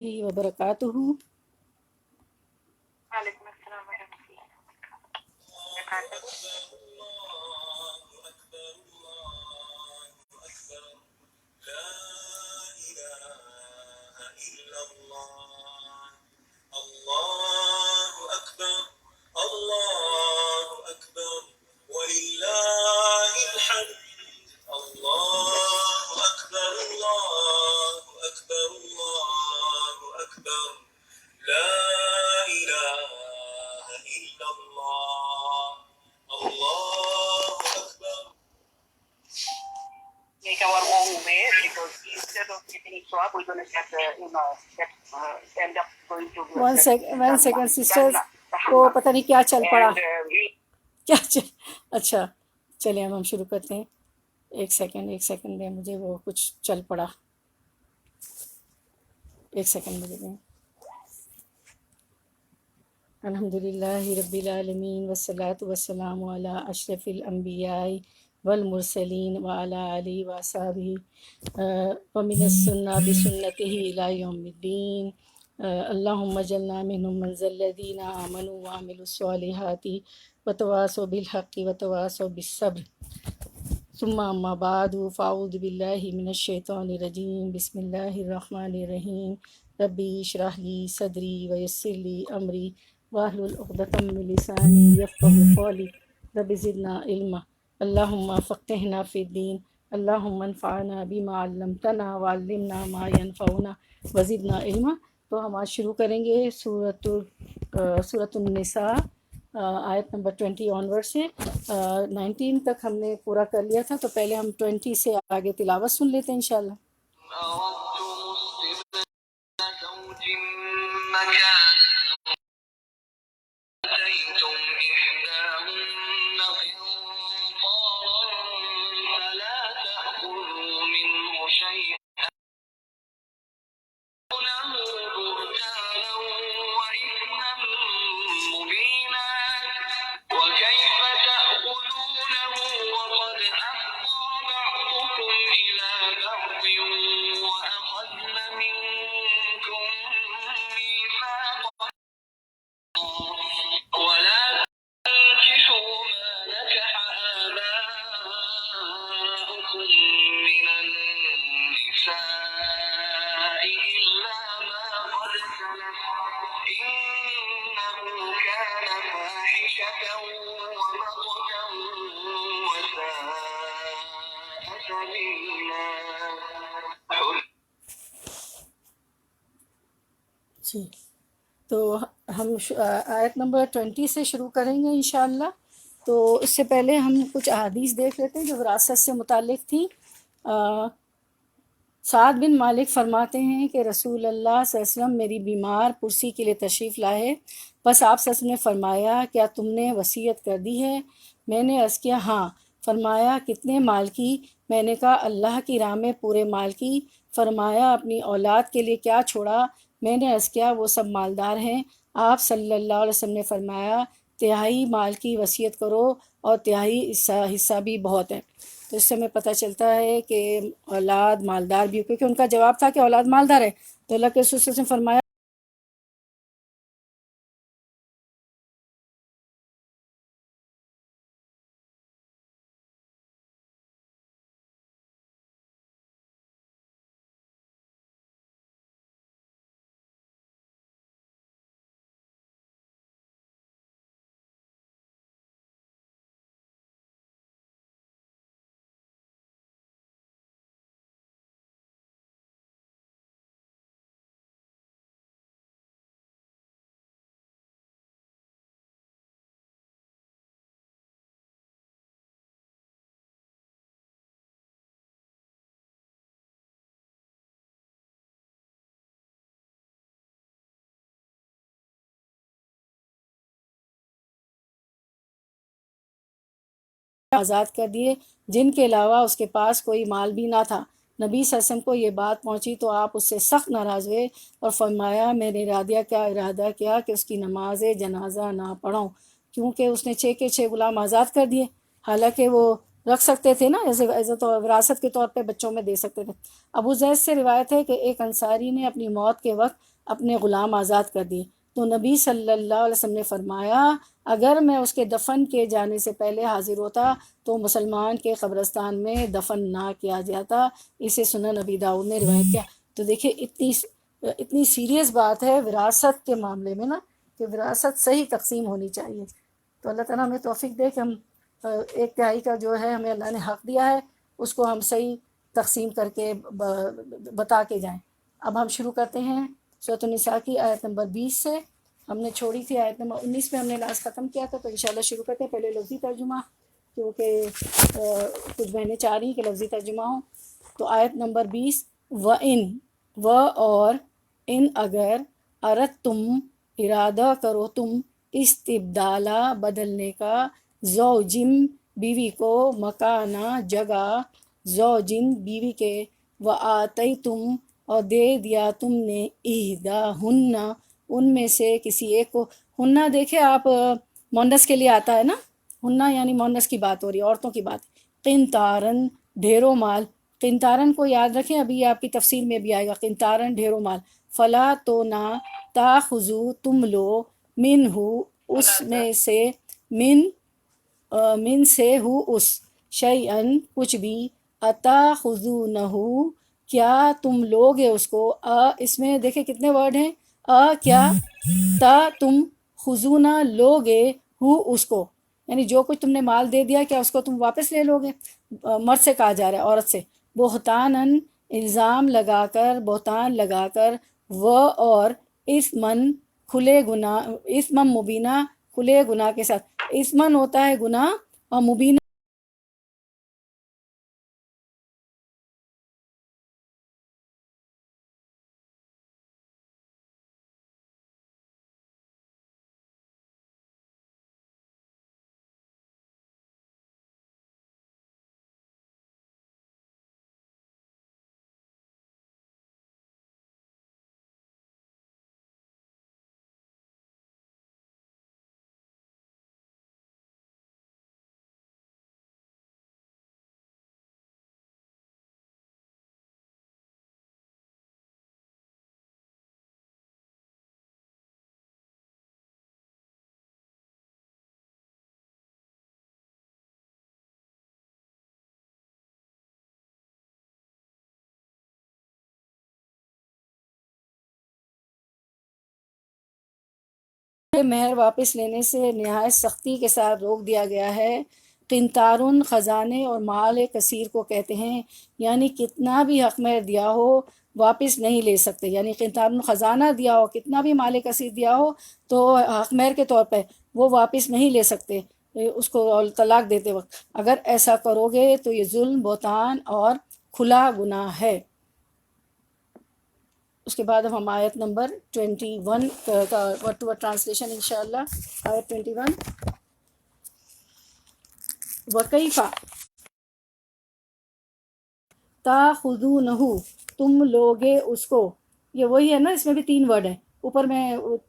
وبرکاتہ۔ وعلیکم السلام ورحمۃ اللہ وبرکاتہ۔ Make our own way, because instead of getting into trouble, we're going to have to, end up going to one second sister, وہ پتہ نہیں کیا چل پڑا، And کیا چل، اچھا چلیں اب ہم شروع کرتے ہیں۔ ایک سیکنڈ دیں مجھے، وہ کچھ چل پڑا، ایک سیکنڈ مجھے دیں۔ الحمد للہ رب العالمین والصلاة والسلام علی اشرف الانبیاء والمرسلین وعلی آلہ وصحبہ ومن السنہ بسنتہ الی یوم الدین۔ اللہم اجعلنا منہم من الذین آمنوا وعملوا الصالحات وتواصوا بالحق وتواصوا بالصبر۔ ثم اما بعد فاعوذ باللہ من الشیطان الرجیم، بسم اللہ الرحمن الرحیم۔ ربی اشرح لی صدری ویسر لی امری واحلل عقدۃ من لسانی یفقہوا قولی۔ رب زدنا علما، اللہم فقہنا فی الدین، اللہم انفعنا بما علمتنا وعلمنا ما ینفعنا وزدنا علما۔ تو ہم آج شروع کریں گے سورۃ النساء، آیت نمبر 20 آنورڈ سے۔ 19 تک ہم نے پورا کر لیا تھا، تو پہلے ہم 20 سے آگے تلاوت سن لیتے ہیں انشاءاللہ۔ آتيتم إحداهن قنطارا فلا تأكلوا منه شيئا بهتانا وإثما مبينا وكيف تأكلونه وقد أفضى بعضكم إلى بعض وأخذن منكم ميثاقا ولا تنكحوا ما نكح آباؤكم من النساء إلا ما قد سلف إنه كان فاحشة ومقتا وساء سبيلا۔ جی، تو ہم آیت نمبر 20 سے شروع کریں گے انشاءاللہ۔ تو اس سے پہلے ہم کچھ احادیث دیکھ لیتے ہیں جو وراثت سے متعلق تھیں۔ سعد بن مالک فرماتے ہیں کہ رسول اللہ صلی اللہ علیہ وسلم میری بیمار پرسی کے لیے تشریف لائے، بس آپ صلی اللہ علیہ وسلم نے فرمایا کیا تم نے وصیت کر دی ہے؟ میں نے عرض کیا ہاں۔ فرمایا کتنے مال کی؟ میں نے کہا اللہ کی راہ میں پورے مال کی۔ فرمایا اپنی اولاد کے لیے کیا چھوڑا؟ میں نے عرض کیا وہ سب مالدار ہیں۔ آپ صلی اللہ علیہ وسلم نے فرمایا تہائی مال کی وصیت کرو اور تہائی حصہ بھی بہت ہے۔ تو اس سے ہمیں پتہ چلتا ہے کہ اولاد مالدار بھی، کیونکہ ان کا جواب تھا کہ اولاد مالدار ہے، تو اللہ کے رسول صلی اللہ علیہ وسلم نے فرمایا آزاد کر دیے جن کے علاوہ اس کے پاس کوئی مال بھی نہ تھا۔ نبی صلی اللہ علیہ وسلم کو یہ بات پہنچی تو آپ اس سے سخت ناراض ہوئے اور فرمایا میں نے ارادہ کیا کہ اس کی نماز جنازہ نہ پڑھوں، کیونکہ اس نے 6 کے 6 غلام آزاد کر دیے، حالانکہ وہ رکھ سکتے تھے نا، ایسے عزت و وراثت کے طور پہ بچوں میں دے سکتے تھے۔ ابو زید سے روایت ہے کہ ایک انصاری نے اپنی موت کے وقت اپنے غلام آزاد کر دیے۔ تو نبی صلی اللہ علیہ وسلم نے فرمایا اگر میں اس کے دفن کیے جانے سے پہلے حاضر ہوتا تو مسلمان کے قبرستان میں دفن نہ کیا جاتا۔ اسے سنن نبی داؤد نے روایت کیا۔ تو دیکھیں اتنی سیریس بات ہے وراثت کے معاملے میں نا، کہ وراثت صحیح تقسیم ہونی چاہیے۔ تو اللہ تعالیٰ ہمیں توفیق دے کہ ہم 1/3 کا جو ہے ہمیں اللہ نے حق دیا ہے اس کو ہم صحیح تقسیم کر کے بتا کے جائیں۔ اب ہم شروع کرتے ہیں سورۃ النساء کی آیت نمبر 20 سے۔ ہم نے چھوڑی تھی آیت نمبر 19 میں، ہم نے لاسٹ ختم کیا تھا، تو انشاءاللہ شروع کرتے ہیں۔ پہلے لفظی ترجمہ، کیونکہ کچھ بہنیں چاہ رہی ہیں کہ لفظی ترجمہ ہو۔ تو آیت نمبر 20، و اور ان اگر ارت تم ارادہ کرو تم استبدالہ بدلنے کا، زوجم بیوی کو، مکانہ جگہ، زوجن بیوی کے، وآتیتم اور دے دیا تم نے، احداہن ان میں سے کسی ایک کو۔ ہنہ دیکھے آپ مونس کے لیے آتا ہے نا، ہنہ یعنی مونس کی بات ہو رہی ہے، عورتوں کی بات۔ قنطارن ڈھیروں مال، قنطارن کو یاد رکھیں، ابھی آپ کی تفسیر میں بھی آئے گا، قنطارن ڈھیروں مال۔ فلا تو نہ تاخذو تم لو، منہ اس میں سے، من سے ہو اس، شیئن کچھ بھی، اتاخذونہ کیا تم لوگے اس کو، اس میں دیکھیں کتنے ورڈ ہیں، کیا، تا تم، خذونا لوگے، ہو اس کو، یعنی جو کچھ تم نے مال دے دیا کیا اس کو تم واپس لے لوگے۔ مرد سے کہا جا رہا ہے، عورت سے۔ بہتانن الزام لگا کر، بہتان لگا کر، و اور اسمن کھلے گناہ، اسمن مبینہ کھلے گناہ کے ساتھ۔ اسمن ہوتا ہے گناہ اور مبینہ مہر واپس لینے سے نہایت سختی کے ساتھ روک دیا گیا ہے۔ قنطارن خزانے اور مال کثیر کو کہتے ہیں، یعنی کتنا بھی حق مہر دیا ہو واپس نہیں لے سکتے۔ یعنی قنطارن خزانہ دیا ہو، کتنا بھی مال کثیر دیا ہو تو حق مہر کے طور پہ وہ واپس نہیں لے سکتے اس کو طلاق دیتے وقت۔ اگر ایسا کرو گے تو یہ ظلم، بہتان اور کھلا گناہ ہے۔ اس کے بعد اب ہم آیت نمبر 21 کا ورڈ ٹو ورڈ ٹرانسلیشن انشاءاللہ۔ آیت 21، وَكَيْفَ تَأْخُذُونَهُ تم لوگے اس کو، یہ وہی ہے نا، اس میں بھی 3 ورڈ ہیں، اوپر میں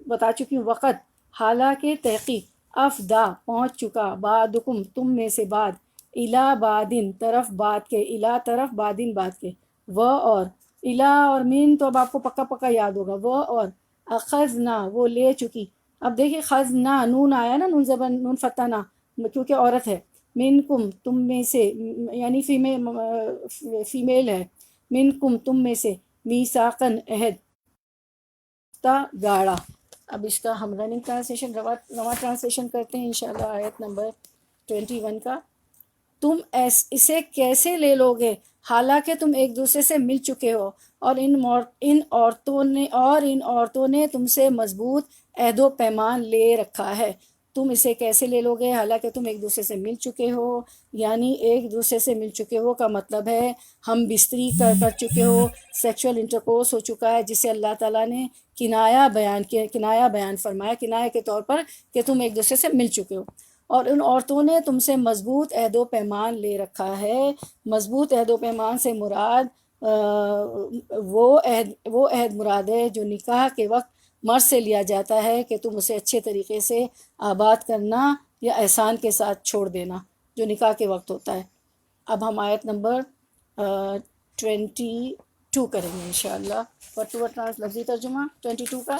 بتا چکی ہوں۔ وقت حالانکہ تحقیق، افدا پہنچ چکا، بعدکم تم میں سے بعد، الا بادن طرف بعد کے، الا طرف بادن بعد کے، و اور، الا اور من تو اب آپ کو پکا پکا یاد ہوگا، و اور، اخذنا وہ لے چکی۔ اب دیکھیں خزنا، نون آیا نا، نون زبان، نون فتح نہ، کیونکہ عورت ہے۔ منکم تم میں سے، یعنی فیمیل ہے، منکم تم میں سے، میثاقن عہد، تا گاڑا۔ اب اس کا ہم رننگ ٹرانسلیشن، رواں ٹرانسلیشن کرتے ہیں انشاءاللہ آیت نمبر 21 کا۔ تم اسے کیسے لے لو گے حالانکہ تم ایک دوسرے سے مل چکے ہو، اور ان عورتوں نے تم سے مضبوط عہد و پیمان لے رکھا ہے۔ تم اسے کیسے لے لو گے حالانکہ تم ایک دوسرے سے مل چکے ہو، یعنی ایک دوسرے سے مل چکے ہو کا مطلب ہے ہم بستری کر چکے ہو، سیکشول انٹرکورس ہو چکا ہے، جسے اللہ تعالیٰ نے کنایا بیان فرمایا، کنایا کے طور پر کہ تم ایک دوسرے سے مل چکے ہو۔ اور ان عورتوں نے تم سے مضبوط عہد و پیمان لے رکھا ہے۔ مضبوط عہد و پیمان سے مراد وہ عہد مراد ہے جو نکاح کے وقت مرد سے لیا جاتا ہے کہ تم اسے اچھے طریقے سے آباد کرنا یا احسان کے ساتھ چھوڑ دینا، جو نکاح کے وقت ہوتا ہے۔ اب ہم آیت نمبر 22 2 کریں گے انشاءاللہ. ورڈ ٹو ورڈ لفظی ترجمہ 22 کا.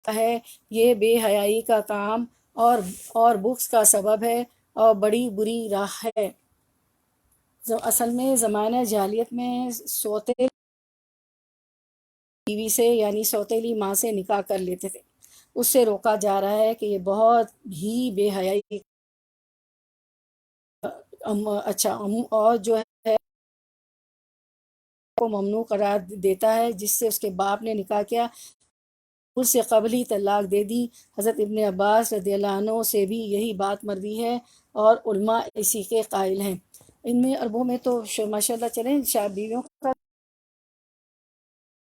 ہے یہ بے حیائی کا کام اور بغض کا سبب ہے اور بڑی بری راہ ہے. اصل میں زمانہ جاہلیت میں سوتے بیوی سے یعنی سوتیلی ماں سے نکاح کر لیتے تھے. اس سے روکا جا رہا ہے کہ یہ بہت ہی بے حیائی اچھا اور جو ہے کو ممنوع قرار دیتا ہے جس سے اس کے باپ نے نکاح کیا اس سے قبل ہی طلاق دے دی. حضرت ابن عباس رضی اللہ عنہ سے بھی یہی بات مروی ہے اور علماء اسی کے قائل ہیں. ان میں عربوں میں تو ماشاء اللہ چلیں بیویوں کا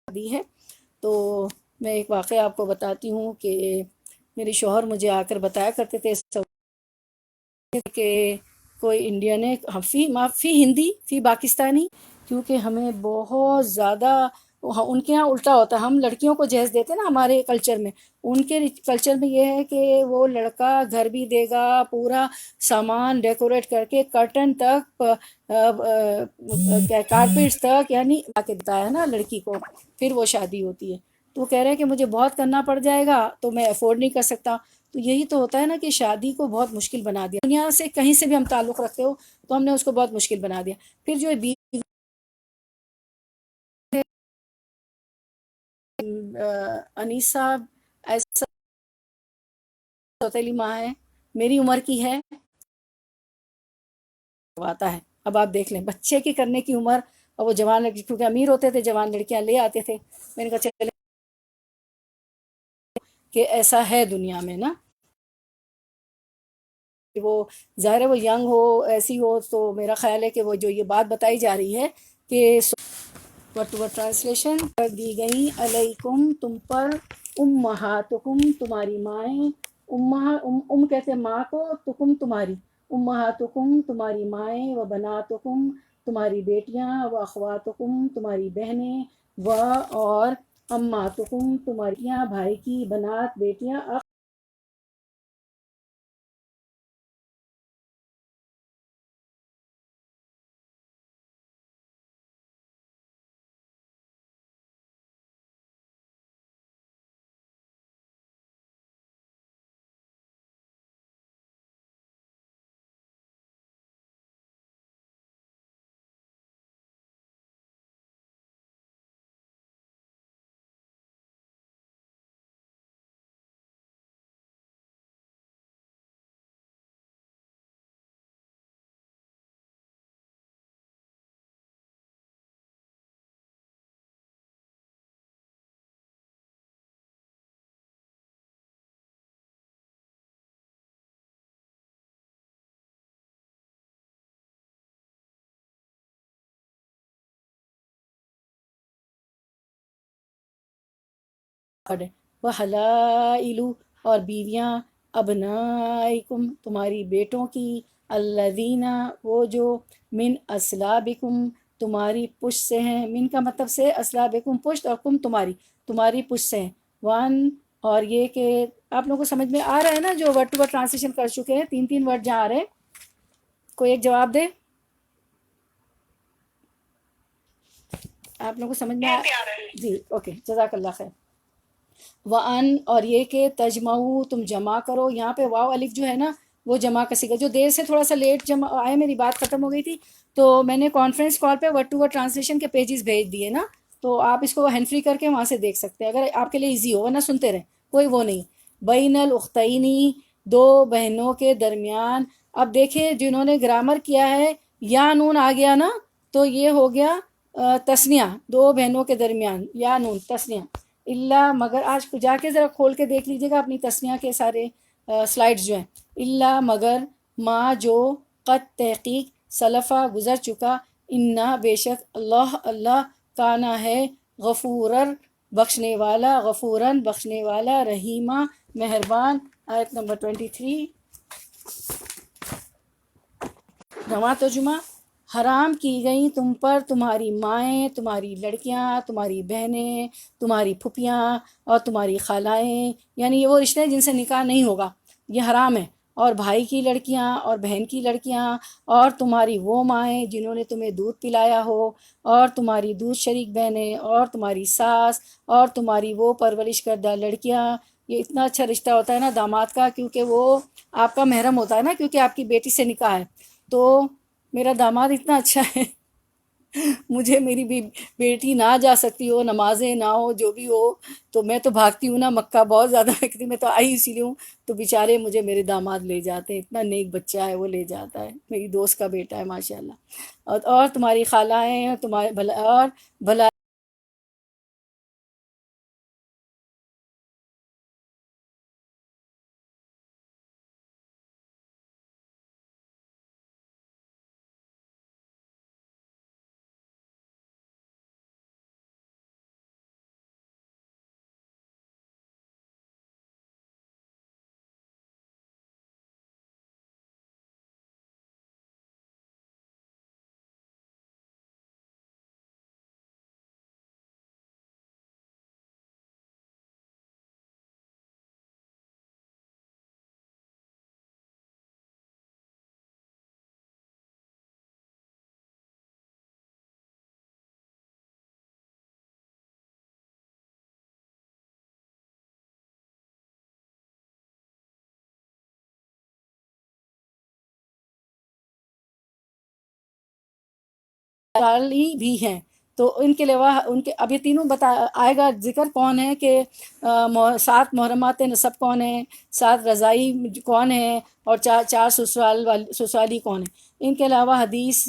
دی ہے. تو میں ایک واقعہ آپ کو بتاتی ہوں کہ میرے شوہر مجھے آ کر بتایا کرتے تھے کہ کوئی انڈین ہے فی ہندی فی پاکستانی، کیونکہ ہمیں بہت زیادہ ان کے ہاں الٹا ہوتا ہے. ہم لڑکیوں کو جہیز دیتے ہیں نا ہمارے کلچر میں، ان کے کلچر میں یہ ہے کہ وہ لڑکا گھر بھی دے گا، پورا سامان ڈیکوریٹ کر کے کرٹن تک کارپیٹس تک یعنی لا کے دیتا ہے نا لڑکی کو، پھر وہ شادی ہوتی ہے. تو وہ کہہ رہے ہیں کہ مجھے بہت کرنا پڑ جائے گا تو میں افورڈ نہیں کر سکتا. تو یہی تو ہوتا ہے نا کہ شادی کو بہت مشکل بنا دیا. دنیا سے کہیں سے بھی ہم تعلق رکھتے ہو تو ہم نے اس کو بہت مشکل بنا دیا. پھر جو انیس صاحب ایسا سوتیلی ماں ہے، میری عمر کی ہے، آتا ہے. اب آپ دیکھ لیں بچے کی کرنے کی عمر، اور وہ جوان لڑکی کیونکہ امیر ہوتے تھے جوان لڑکیاں لے آتے تھے. میں نے کہا چلے کہ ایسا ہے دنیا میں نا، کہ وہ ظاہر ہے وہ ینگ ہو ایسی ہو، تو میرا خیال ہے کہ وہ جو یہ بات بتائی جا رہی ہے کہ ورڈ ٹو ورڈ ٹرانسلیشن کر دی گئی علیکم تم پر امہاتکم تمہاری مائیں، کہتے ہیں ماں کو، تکم تمہاری، امہاتکم تمہاری مائیں، و بناتکم تمہاری بیٹیاں، و اخواتکم تمہاری بہنیں، و اور اماتکم تمہاری بھائی کی بنات بیٹیاں، وحلائل اور بیویاں، ابنائکم تمہاری بیٹوں کی، الذین وہ جو، من اسلابکم تمہاری پشت سے ہیں. من کا مطلب سے اسلابکم پشت، اور کم تمہاری پشت سے ہیں. وان اور یہ کہ آپ لوگوں کو سمجھ میں آ رہا ہے نا جو ورڈ ٹو ورڈ ٹرانسلیشن کر چکے ہیں، 3 ورڈ جہاں آ رہے ہیں. کوئی ایک جواب دے. آپ لوگوں کو سمجھ میں جی اوکے جزاک اللہ خیر. وَأَن اور یہ کہ تجمعو تم جمع کرو. یہاں پہ واو الف جو ہے نا وہ جمع کر سکے. جو دیر سے تھوڑا سا لیٹ جمع آئے، میری بات ختم ہو گئی تھی، تو میں نے کانفرنس کال پہ ورڈ ٹو ورڈ ٹرانسلیشن کے پیجز بھیج دیے نا، تو آپ اس کو ہینڈ فری کر کے وہاں سے دیکھ سکتے ہیں اگر آپ کے لیے ایزی ہو، ورنہ سنتے رہیں، کوئی وہ نہیں. بین الاختینی، دو بہنوں کے درمیان. اب دیکھیں جنہوں نے گرامر کیا ہے، یا نون آ گیا نا، تو یہ ہو گیا تسنیہ، دو بہنوں کے درمیان، یا نون تسنیہ. اللہ مگر، آج جا کے ذرا کھول کے دیکھ لیجیے گا اپنی تسنیہ کے سارے سلائڈز جو ہیں. اللہ مگر، ما جو، قد تحقیق، سلفہ گزر چکا، انا بے شک، اللہ اللہ، کانا ہے، غفورر بخشنے والا، غفورن بخشنے والا، رحیمہ مہربان. آیت نمبر 23. رواں ترجمہ. حرام کی گئیں تم پر تمہاری مائیں، تمہاری لڑکیاں، تمہاری بہنیں، تمہاری پھپھیاں اور تمہاری خالائیں، یعنی یہ وہ رشتے ہیں جن سے نکاح نہیں ہوگا، یہ حرام ہے. اور بھائی کی لڑکیاں اور بہن کی لڑکیاں، اور تمہاری وہ مائیں جنہوں نے تمہیں دودھ پلایا ہو، اور تمہاری دودھ شریک بہنیں، اور تمہاری ساس، اور تمہاری وہ پرورش کردہ لڑکیاں. یہ اتنا اچھا رشتہ ہوتا ہے نا داماد کا، کیونکہ وہ آپ کا محرم ہوتا ہے نا، کیونکہ آپ کی بیٹی سے نکاح ہے. تو میرا داماد اتنا اچھا ہے مجھے میری بیٹی نہ جا سکتی ہو، نمازیں نہ ہو، جو بھی ہو، تو میں تو بھاگتی ہوں نا مکہ، بہت زیادہ لگتی، میں تو آئی اسی لیے ہوں. تو بیچارے مجھے میرے داماد لے جاتے ہیں، اتنا نیک بچہ ہے، وہ لے جاتا ہے، میری دوست کا بیٹا ہے ماشاءاللہ. اور تمہاری خالائیں، تمہارے بھلا سسرالی بھی ہیں. تو ان کے علاوہ ان کے اب یہ تینوں آئے گا ذکر کون ہے کہ 7 محرمات نسب کون ہیں، 7 رضائی کون ہیں، اور چار سسرالی کون ہیں. ان کے علاوہ حدیث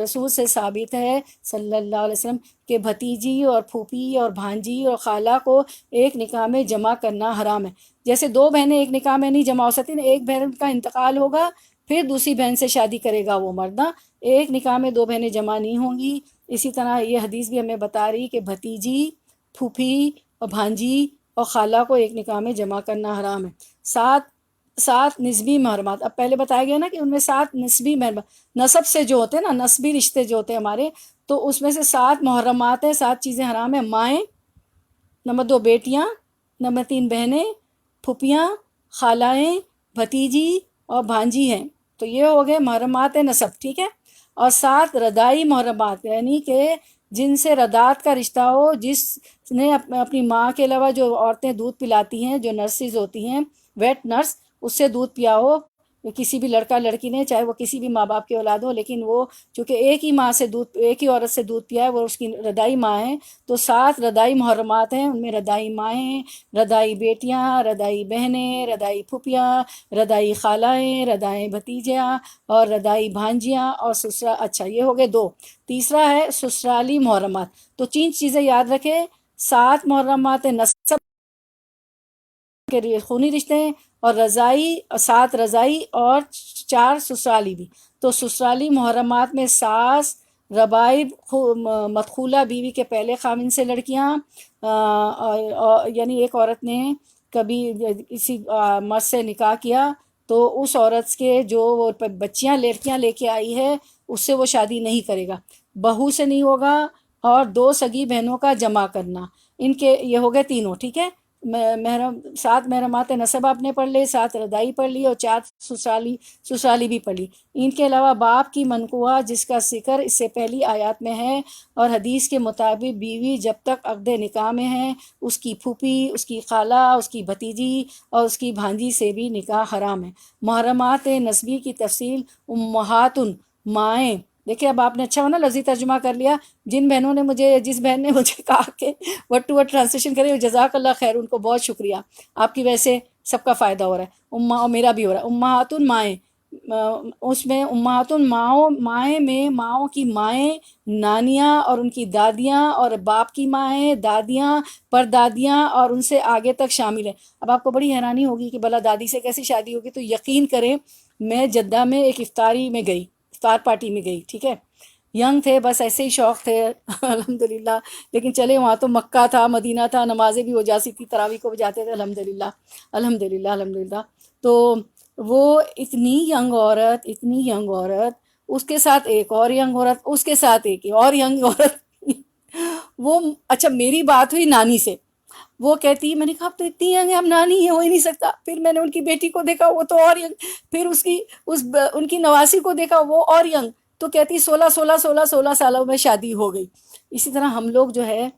رسول سے ثابت ہے صلی اللہ علیہ وسلم کہ بھتیجی اور پھوپھی اور بھانجی اور خالہ کو ایک نکاح میں جمع کرنا حرام ہے. جیسے 2 بہنیں ایک نکاح میں نہیں جمع ہو سکتی، ایک بہن کا انتقال ہوگا پھر دوسری بہن سے شادی کرے گا وہ مرد، ایک نکاح میں 2 بہنیں جمع نہیں ہوں گی. اسی طرح یہ حدیث بھی ہمیں بتا رہی کہ بھتیجی، پھوپھی اور بھانجی اور خالہ کو ایک نکاح میں جمع کرنا حرام ہے. 7 نسبی محرمات، اب پہلے بتایا گیا نا کہ ان میں 7 نسبی محرمات، نسب سے جو ہوتے ہیں نا، نسبی رشتے جو ہوتے ہیں ہمارے، تو اس میں سے 7 محرمات ہیں، 7 چیزیں حرام ہیں. مائیں، نمبر 2 بیٹیاں، نمبر 3 بہنیں، پھوپھیاں، خالائیں، بھتیجی اور بھانجی ہیں. تو یہ ہو گئے محرمات نسب، ٹھیک ہے. اور 7 ردائی محرمات، یعنی کہ جن سے ردات کا رشتہ ہو، جس نے اپنی ماں کے علاوہ جو عورتیں دودھ پلاتی ہیں، جو نرسز ہوتی ہیں، ویٹ نرس، اس سے دودھ پیا ہو کسی بھی لڑکا لڑکی نے، چاہے وہ کسی بھی ماں باپ کی اولاد ہو، لیکن وہ چونکہ ایک ہی ماں سے ایک ہی عورت سے دودھ پیا ہے، وہ اس کی ردائی ماں ہے. تو 7 ردائی محرمات ہیں، ان میں ردائی مائیں، ردائی بیٹیاں، ردائی بہنیں، ردائی پھوپھیاں، ردائی خالائیں، ردائی بھتیجیاں اور ردائی بھانجیاں اور اچھا یہ ہو گئے 2. تیسرا ہے سسرالی محرمات. تو 3 چیزیں یاد رکھیں، 7 محرمات نسب کے خونی رشتے ہیں، اور 7 رضائی اور 4 سسرالی بھی. تو سسرالی محرمات میں ساس، ربائب، مدخولہ بیوی کے پہلے خامن سے لڑکیاں، یعنی ایک عورت نے کبھی کسی مرد سے نکاح کیا تو اس عورت کے جو وہ بچیاں لڑکیاں لے کے آئی ہے اس سے وہ شادی نہیں کرے گا. بہو سے نہیں ہوگا. اور 2 سگی بہنوں کا جمع کرنا، ان کے یہ ہو گئے تینوں، ٹھیک ہے. محرم 7 محرمات نصب آپ نے پڑھ لی، 7 ردائی پڑھ لی، اور 4 سسرالی بھی پڑھ لی۔ ان کے علاوہ باپ کی منقوہ جس کا ذکر اس سے پہلی آیات میں ہے، اور حدیث کے مطابق بیوی جب تک عقد نکاح میں ہے اس کی پھوپھی، اس کی خالہ، اس کی بھتیجی اور اس کی بھانجی سے بھی نکاح حرام ہے۔ محرمات نسبی کی تفصیل: امہاتن، مائیں۔ دیکھیں اب آپ نے اچھا ہونا لفظی ترجمہ کر لیا۔ جس بہن نے مجھے کہا کہ ورڈ ٹو ورڈ ٹرانسلیشن کرے، جزاک اللہ خیر، ان کو بہت شکریہ، آپ کی وجہ سے سب کا فائدہ ہو رہا ہے، اور میرا بھی ہو رہا ہے۔ امہاتن مائیں، اس میں امہاتن مائیں میں ماؤں کی مائیں، نانیاں اور ان کی دادیاں، اور باپ کی مائیں، دادیاں، پردادیاں اور ان سے آگے تک شامل ہیں۔ اب آپ کو بڑی حیرانی ہوگی کہ بھلا دادی سے کیسی شادی ہوگی، تو یقین کریں میں جدہ میں ایک افطاری میں گئی، افطار پارٹی میں گئی، ٹھیک ہے، ینگ تھے، بس ایسے ہی شوق تھے الحمدللہ، لیکن چلے وہاں تو مکہ تھا، مدینہ تھا، نمازیں بھی ہو جاتی تھی، تراویح کو بھی جاتے تھے، الحمدللہ الحمدللہ الحمدللہ۔ تو وہ اتنی ینگ عورت، اس کے ساتھ ایک اور ینگ عورت، اس کے ساتھ ایک اور ینگ عورت وہ اچھا میری بات ہوئی نانی سے، وہ کہتی، میں نے کہا اب تو اتنی ینگ ہے، اب نانی ہے، ہو ہی نہیں سکتا۔ پھر میں نے ان کی بیٹی کو دیکھا، وہ تو اور ینگ، پھر ان کی نواسی کو دیکھا، وہ اور ینگ، تو کہتی 16 سالوں میں شادی ہو گئی۔ اسی طرح ہم لوگ جو ہے،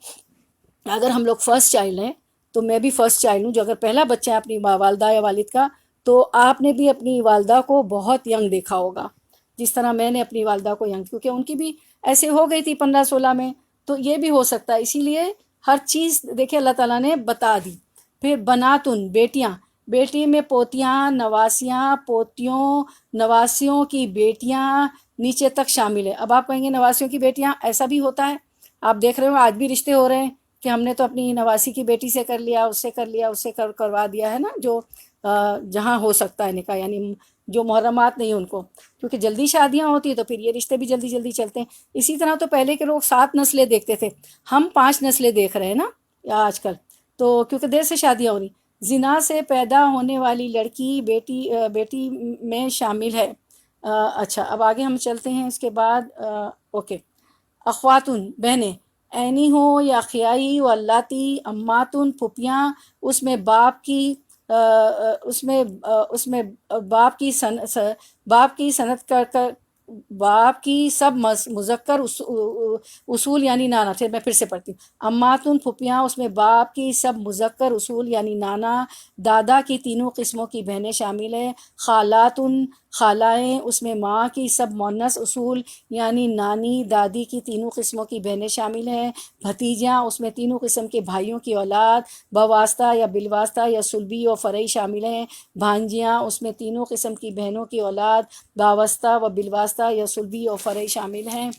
اگر ہم لوگ فرسٹ چائلڈ ہیں، تو میں بھی فرسٹ چائلڈ ہوں، جو اگر پہلا بچہ ہے اپنی والدہ یا والد کا، تو آپ نے بھی اپنی والدہ کو بہت ینگ دیکھا ہوگا، جس طرح میں نے اپنی والدہ کو ینگ، کیونکہ ان کی بھی ایسے ہو گئی تھی 15-16 میں، تو یہ بھی ہو سکتا ہے۔ اسی لیے ہر چیز دیکھیں اللہ تعالیٰ نے بتا دی۔ پھر بناتن، بیٹیاں، بیٹی میں پوتیاں، نواسیاں، پوتیوں، نواسیوں کی بیٹیاں نیچے تک شامل ہے۔ اب آپ کہیں گے نواسیوں کی بیٹیاں، ایسا بھی ہوتا ہے، آپ دیکھ رہے ہو آج بھی رشتے ہو رہے ہیں کہ ہم نے تو اپنی نواسی کی بیٹی سے کر لیا، اس سے کر لیا، اس سے کروا دیا ہے نا، جو جہاں ہو سکتا ہے نکاح، یعنی جو محرمات نہیں ان کو، کیونکہ جلدی شادیاں ہوتی ہیں تو پھر یہ رشتے بھی جلدی جلدی چلتے ہیں۔ اسی طرح تو پہلے کے لوگ 7 نسلیں دیکھتے تھے، ہم 5 نسلیں دیکھ رہے ہیں نا آج کل، تو کیونکہ دیر سے شادیاں ہو رہی۔ زنا سے پیدا ہونے والی لڑکی بیٹی میں شامل ہے۔ اچھا اب آگے ہم چلتے ہیں، اس کے بعد اوکے، اخواتن، بہنیں، عینی ہوں یا خیائی و اللاتی، اماتن، پھپھیاں، اس میں باپ کی اس میں باپ کی صنعت کر باپ کی سب مذکر اصول یعنی نانا، پھر میں پھر سے پڑھتی ہوں، اماتن، پھپھیاں، اس میں باپ کی سب مذکر اصول یعنی نانا، دادا کی تینوں قسموں کی بہنیں شامل ہیں، خالاتن، خالائیں، اس میں ماں کی سب مؤنث اصول یعنی نانی، دادی کی تینوں قسموں کی بہنیں شامل ہیں، بھتیجیاں، اس میں تینوں قسم کے بھائیوں کی اولاد، بواسطہ یا بالواسطہ یا صلبی و فرعی شامل ہیں، بھانجیاں، اس میں تینوں قسم کی بہنوں کی اولاد، وابستہ و بالواسطہ یا صلبی و فرعی شامل ہیں۔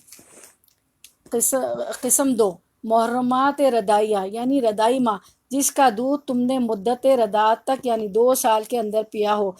قسم 2، محرمات رضائیہ یعنی رضائی ماں، جس کا دودھ تم نے مدت رضاعت تک یعنی 2 سال کے اندر پیا ہو۔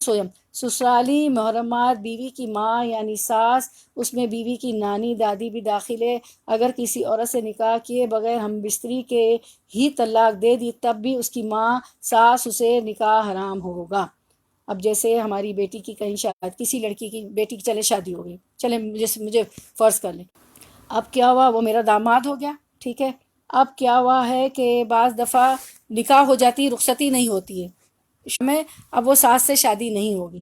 سویم، سسرالی محرمات، بیوی کی ماں یعنی ساس، اس میں بیوی کی نانی، دادی بھی داخل ہے۔ اگر کسی عورت سے نکاح کیے بغیر ہم بستری کے ہی طلاق دے دی تب بھی اس کی ماں، ساس، اسے نکاح حرام ہوگا۔ اب جیسے ہماری بیٹی کی کہیں کسی لڑکی کی بیٹی کی چلے شادی ہو گئی، چلے مجھے فرض کر لیں، اب کیا ہوا، وہ میرا داماد ہو گیا، ٹھیک ہے، اب کیا ہوا ہے کہ بعض دفعہ نکاح ہو جاتی، رخصتی نہیں ہوتی ہے میں، اب وہ ساس سے شادی نہیں ہوگی،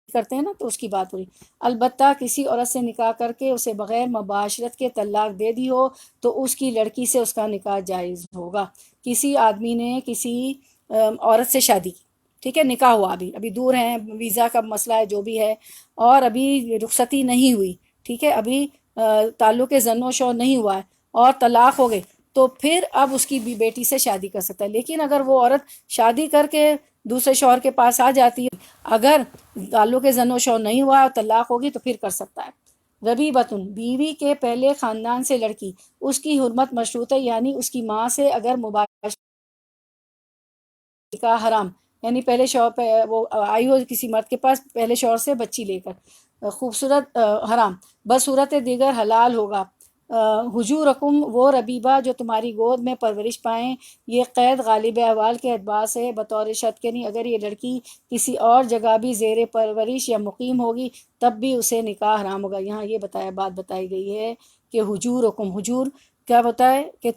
کرتے ہیں نا تو اس کی بات ہو رہی. البتہ کسی عورت سے نکاح کر کے اسے بغیر مباشرت کے طلاق دے دی ہو تو اس کی لڑکی سے اس کا نکاح جائز ہوگا. کسی آدمی نے کسی عورت سے شادی کی، ٹھیک ہے، نکاح ہوا، ابھی دور ہیں، ویزا کا مسئلہ ہے، جو بھی ہے، اور ابھی رخصتی نہیں ہوئی، ٹھیک ہے، ابھی تعلق زن و شو نہیں ہوا ہے اور طلاق ہو گئی، تو پھر اب اس کی بیٹی سے شادی کر سکتا ہے. لیکن اگر وہ عورت شادی کر کے دوسرے شوہر کے پاس آ جاتی ہے، اگر تعلق زن و شو نہیں ہوا اور طلاق ہوگی تو پھر کر سکتا ہے. ربیبتن، بیوی کے پہلے خاندان سے لڑکی، اس کی حرمت مشروط ہے، یعنی اس کی ماں سے اگر مباشرت کا حرام، یعنی پہلے شوہر پہ وہ آئی ہو کسی مرد کے پاس پہلے شوہر سے بچی لے کر، خوبصورت حرام، بصورت دیگر حلال ہوگا. حجورکم، وہ ربیبہ جو تمہاری گود میں پرورش پائیں. یہ قید غالب احوال کے اعتبار سے بطور شرط کے نہیں، اگر یہ لڑکی کسی اور جگہ بھی زیر پرورش یا مقیم ہوگی تب بھی اسے نکاح حرام ہوگا. یہاں یہ بات بتائی گئی ہے کہ حجورکم، حجور کیا ہوتا ہے کہ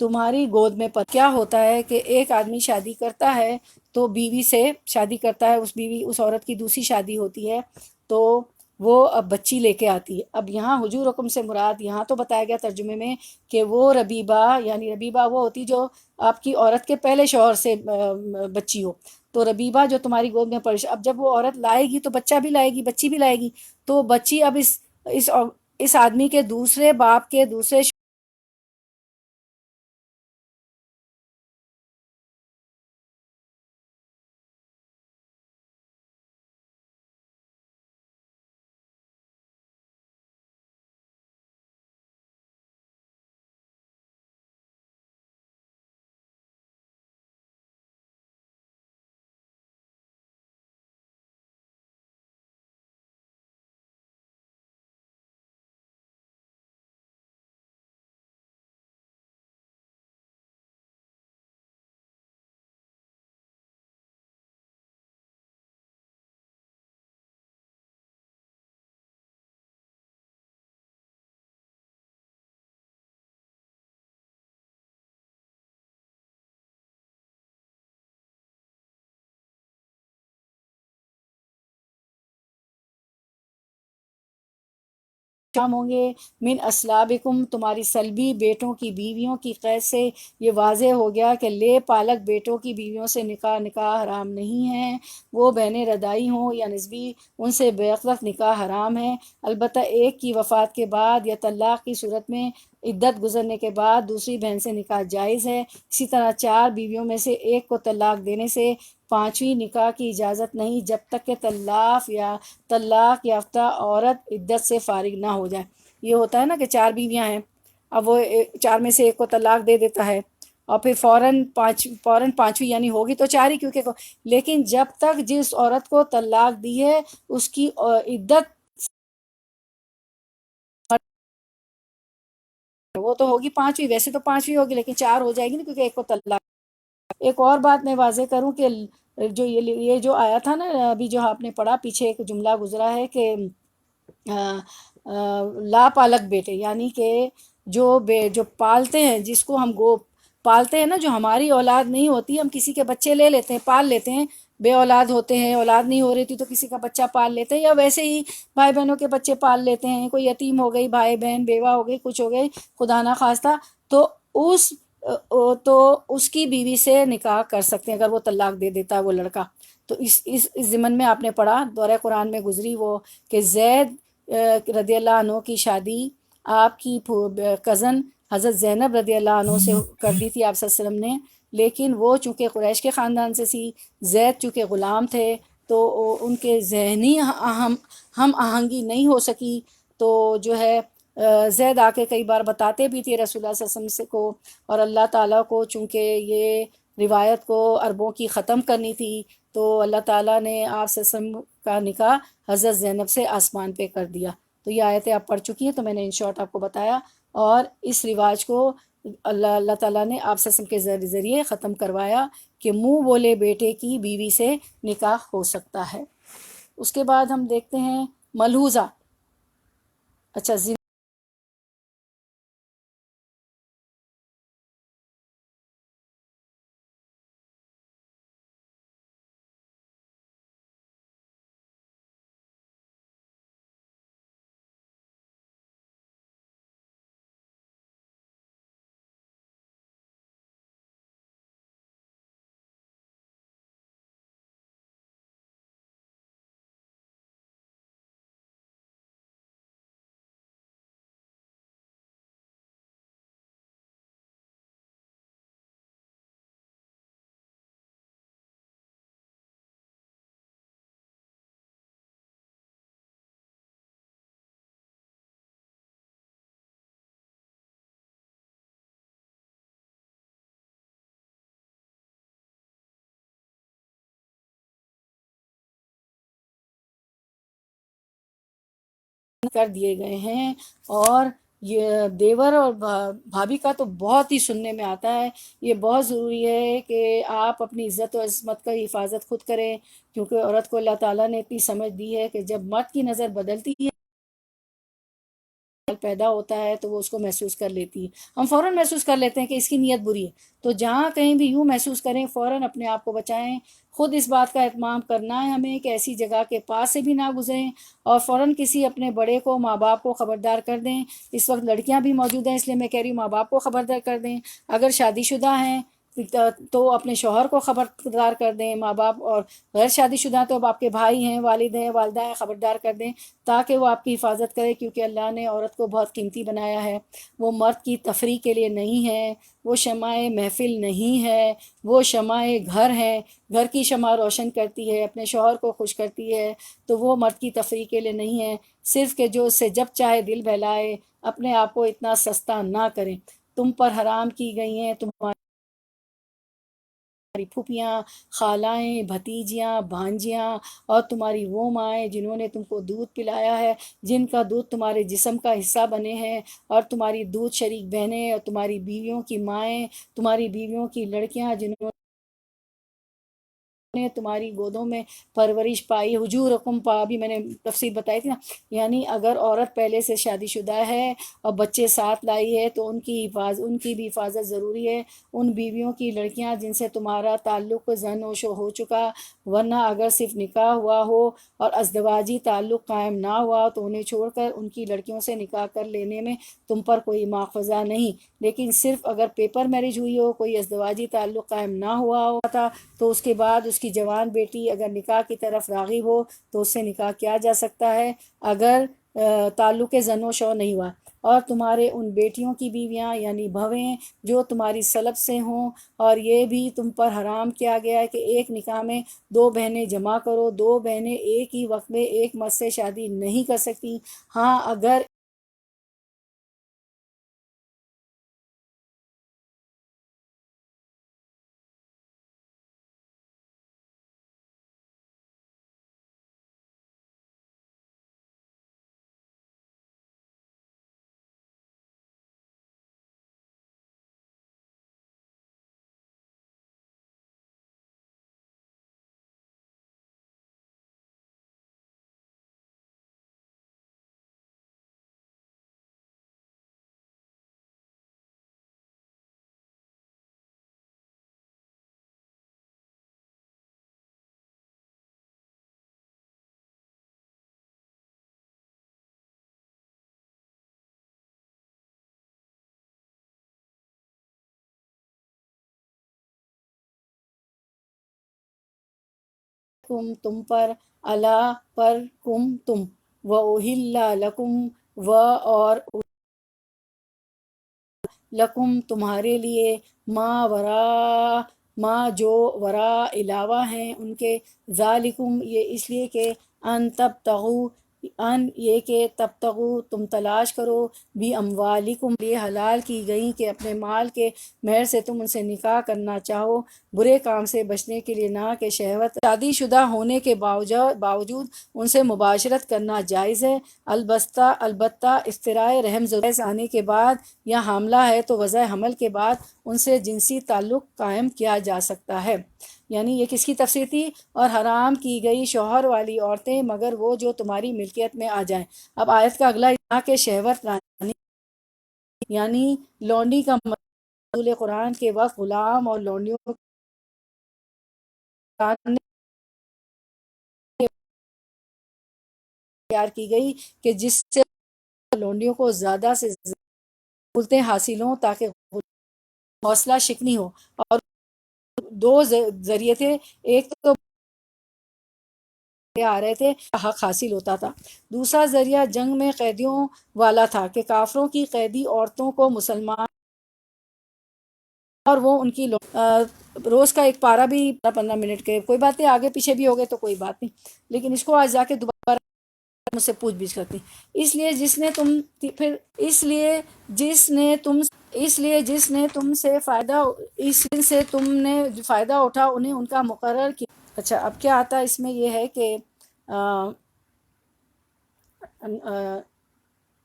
تمہاری گود میں کیا ہوتا ہے کہ ایک آدمی شادی کرتا ہے تو بیوی سے شادی کرتا ہے، اس عورت کی دوسری شادی ہوتی ہے تو وہ اب بچی لے کے آتی ہے. اب یہاں حجور حکم سے مراد یہاں تو بتایا گیا ترجمے میں کہ وہ ربیبہ، یعنی ربیبہ وہ ہوتی جو آپ کی عورت کے پہلے شوہر سے بچی ہو. تو ربیبہ جو تمہاری گود میں اب جب وہ عورت لائے گی تو بچہ بھی لائے گی، بچی بھی لائے گی، تو بچی اب اس آدمی کے دوسرے باپ کے دوسرے شام ہوں گے. من اسلابکم، تمہاری سلبی بیٹوں کی بیویوں کی قید سے یہ واضح ہو گیا کہ لے پالک بیٹوں کی بیویوں سے نکاح حرام نہیں ہے، وہ بہنیں رضاعی ہوں یا نسبی، ان سے بیک وقت نکاح حرام ہے. البتہ ایک کی وفات کے بعد یا طلاق کی صورت میں عدت گزرنے کے بعد دوسری بہن سے نکاح جائز ہے. اسی طرح 4 بیویوں میں سے ایک کو طلاق دینے سے 5ویں نکاح کی اجازت نہیں جب تک کہ طلاق یافتہ عورت عدت سے فارغ نہ ہو جائے. یہ ہوتا ہے نا کہ 4 بیویاں ہیں، اب وہ 4 میں سے ایک کو طلاق دے دیتا ہے اور پھر فوراً 5ویں یعنی ہوگی تو 4 ہی، کیونکہ لیکن جب تک جس عورت کو طلاق دی ہے اس کی عدت وہ تو ہوگی 5ویں، ویسے تو 5ویں ہوگی لیکن 4 ہو جائے گی نا، کیونکہ ایک کو طلاق. ایک اور بات میں واضح کروں کہ جو یہ جو آیا تھا نا ابھی جو آپ نے پڑھا، پیچھے ایک جملہ گزرا ہے کہ لا پالک بیٹے، یعنی کہ جو پالتے ہیں، جس کو ہم پالتے ہیں نا، جو ہماری اولاد نہیں ہوتی، ہم کسی کے بچے لے لیتے ہیں، پال لیتے ہیں، بے اولاد ہوتے ہیں، اولاد نہیں ہو رہی تھی تو کسی کا بچہ پال لیتے ہیں، یا ویسے ہی بھائی بہنوں کے بچے پال لیتے ہیں، کوئی یتیم ہو گئی، بھائی بہن بیوہ ہو گئی، کچھ ہو گئی خدا نہ خواستہ، تو اس کی بیوی سے نکاح کر سکتے ہیں اگر وہ طلاق دے دیتا ہے وہ لڑکا. تو اس ضمن میں آپ نے پڑھا دورہ قرآن میں گزری وہ کہ زید رضی اللہ عنہ کی شادی آپ کی کزن حضرت زینب رضی اللہ عنہ سے کر دی تھی آپ صلی اللہ علیہ وسلم نے، لیکن وہ چونکہ قریش کے خاندان سے تھی، زید چونکہ غلام تھے تو ان کے ذہنی ہم آہنگی نہیں ہو سکی، تو جو ہے زید آ کے کئی بار بتاتے بھی تھے رسول اللہ صلی اللہ علیہ وسلم کو، اور اللہ تعالیٰ کو چونکہ یہ روایت کو عربوں کی ختم کرنی تھی تو اللہ تعالیٰ نے آپ صلی اللہ علیہ وسلم کا نکاح حضرت زینب سے آسمان پہ کر دیا. تو یہ آیتیں آپ پڑھ چکی ہیں تو میں نے ان شارٹ آپ کو بتایا، اور اس رواج کو اللہ تعالیٰ نے آپ صلی اللہ علیہ وسلم کے ذریعے ختم کروایا کہ منہ بولے بیٹے کی بیوی سے نکاح ہو سکتا ہے. اس کے بعد ہم دیکھتے ہیں ملحوظہ. اچھا کر دیے گئے ہیں، اور یہ دیور اور بھابھی کا تو بہت ہی سننے میں آتا ہے۔ یہ بہت ضروری ہے کہ آپ اپنی عزت و عصمت کا حفاظت خود کریں، کیونکہ عورت کو اللہ تعالیٰ نے اتنی سمجھ دی ہے کہ جب مرد کی نظر بدلتی ہے پیدا ہوتا ہے تو وہ اس کو محسوس کر لیتی ہے، ہم فوراً محسوس کر لیتے ہیں کہ اس کی نیت بری ہے۔ تو جہاں کہیں بھی یوں محسوس کریں فوراً اپنے آپ کو بچائیں، خود اس بات کا اہتمام کرنا ہے ہمیں کہ ایسی جگہ کے پاس سے بھی نہ گزریں، اور فوراً کسی اپنے بڑے کو، ماں باپ کو خبردار کر دیں۔ اس وقت لڑکیاں بھی موجود ہیں، اس لیے میں کہہ رہی ہوں ماں باپ کو خبردار کر دیں، اگر شادی شدہ ہیں تو اپنے شوہر کو خبردار کر دیں ماں باپ، اور غیر شادی شدہ تو اب آپ کے بھائی ہیں، والد ہیں، والدہ ہیں، خبردار کر دیں تاکہ وہ آپ کی حفاظت کرے، کیونکہ اللہ نے عورت کو بہت قیمتی بنایا ہے۔ وہ مرد کی تفریح کے لیے نہیں ہے، وہ شمع محفل نہیں ہے، وہ شمع گھر ہے، گھر کی شمع روشن کرتی ہے، اپنے شوہر کو خوش کرتی ہے، تو وہ مرد کی تفریح کے لیے نہیں ہے، صرف کہ جو اس سے جب چاہے دل بہلائے۔ اپنے آپ کو اتنا سستا نہ کریں، تم پر حرام کی گئی ہیں تمہاری پھوپھیاں، خالائیں، بھتیجیاں، بھانجیاں، اور تمہاری وہ مائیں جنہوں نے تم کو دودھ پلایا ہے، جن کا دودھ تمہارے جسم کا حصہ بنے ہیں، اور تمہاری دودھ شریک بہنیں، اور تمہاری بیویوں کی مائیں، تمہاری بیویوں کی لڑکیاں جنہوں نے تمہاری گودوں میں پرورش پائی، حجورکم ابھی میں نے تفصیل بتائی تھی نا، یعنی اگر عورت پہلے سے شادی شدہ ہے اور بچے ساتھ لائی ہے تو ان کی بھی حفاظت ضروری ہے، ان بیویوں کی لڑکیاں جن سے تمہارا تعلق زن و شو ہو چکا، ورنہ اگر صرف نکاح ہوا ہو اور ازدواجی تعلق قائم نہ ہوا تو انہیں چھوڑ کر ان کی لڑکیوں سے نکاح کر لینے میں تم پر کوئی مواخذہ نہیں، لیکن صرف اگر پیپر میرج ہوئی ہو، کوئی ازدواجی تعلق قائم نہ ہوا ہو تھا، تو اس کے بعد اس کی جوان بیٹی اگر نکاح کی طرف راغب ہو تو اس سے نکاح کیا جا سکتا ہے، اگر تعلق زن و شو نہیں ہوا۔ اور تمہارے ان بیٹیوں کی بیویاں یعنی بھویں جو تمہاری سلب سے ہوں، اور یہ بھی تم پر حرام کیا گیا ہے کہ ایک نکاح میں دو بہنیں جمع کرو، دو بہنیں ایک ہی وقت میں ایک مرد سے شادی نہیں کر سکتی، ہاں اگر تم پر، اللہ پر تم، وَأُحِلَّ لَکُم، اور لکم تمہارے لیے، ما جو ورا علاوہ ہیں ان کے، ذالکم یہ اس لیے کہ یہ کہ تبتغو تم تلاش کرو، بھی اموالکم یہ حلال کی گئی کہ اپنے مال کے مہر سے تم ان سے نکاح کرنا چاہو، برے کام سے بچنے کے لیے نہ کہ شہوت شادی شدہ ہونے کے باوجود ان سے مباشرت کرنا جائز ہے، البتہ افتراء رحم ضرورت آنے کے بعد، یا حاملہ ہے تو وضع حمل کے بعد ان سے جنسی تعلق قائم کیا جا سکتا ہے۔ یعنی یہ کس کی تفسیر تھی؟ اور حرام کی گئی شوہر والی عورتیں مگر وہ جو تمہاری ملکیت میں آ جائیں۔ اب آیت کا اگلا یہاں کہ شہوت یعنی لونڈی کا مطلب قرآن کے وقت غلام اور لونڈیوں کا تیار کی گئی کہ جس سے لونڈیوں کو زیادہ سے زیادہ سہولتیں حاصل ہوں تاکہ حوصلہ شکنی ہو، اور دو ذریعے تھے، ایک تو آ رہے تھے حق حاصل ہوتا تھا، دوسرا ذریعہ جنگ میں قیدیوں والا تھا کہ کافروں کی قیدی عورتوں کو مسلمان اور وہ ان کی روز کا ایک پارہ بھی 15 منٹ کے، کوئی بات نہیں آگے پیچھے بھی ہوگے تو کوئی بات نہیں، لیکن اس کو آج جا کے دوبارہ مجھ سے پوچھ گچھ کرتی، اس لیے جس نے تم سے فائدہ، اس سے تم نے فائدہ اٹھا انہیں ان کا مقرر کیا۔ اچھا اب کیا آتا ہے اس میں، یہ ہے کہ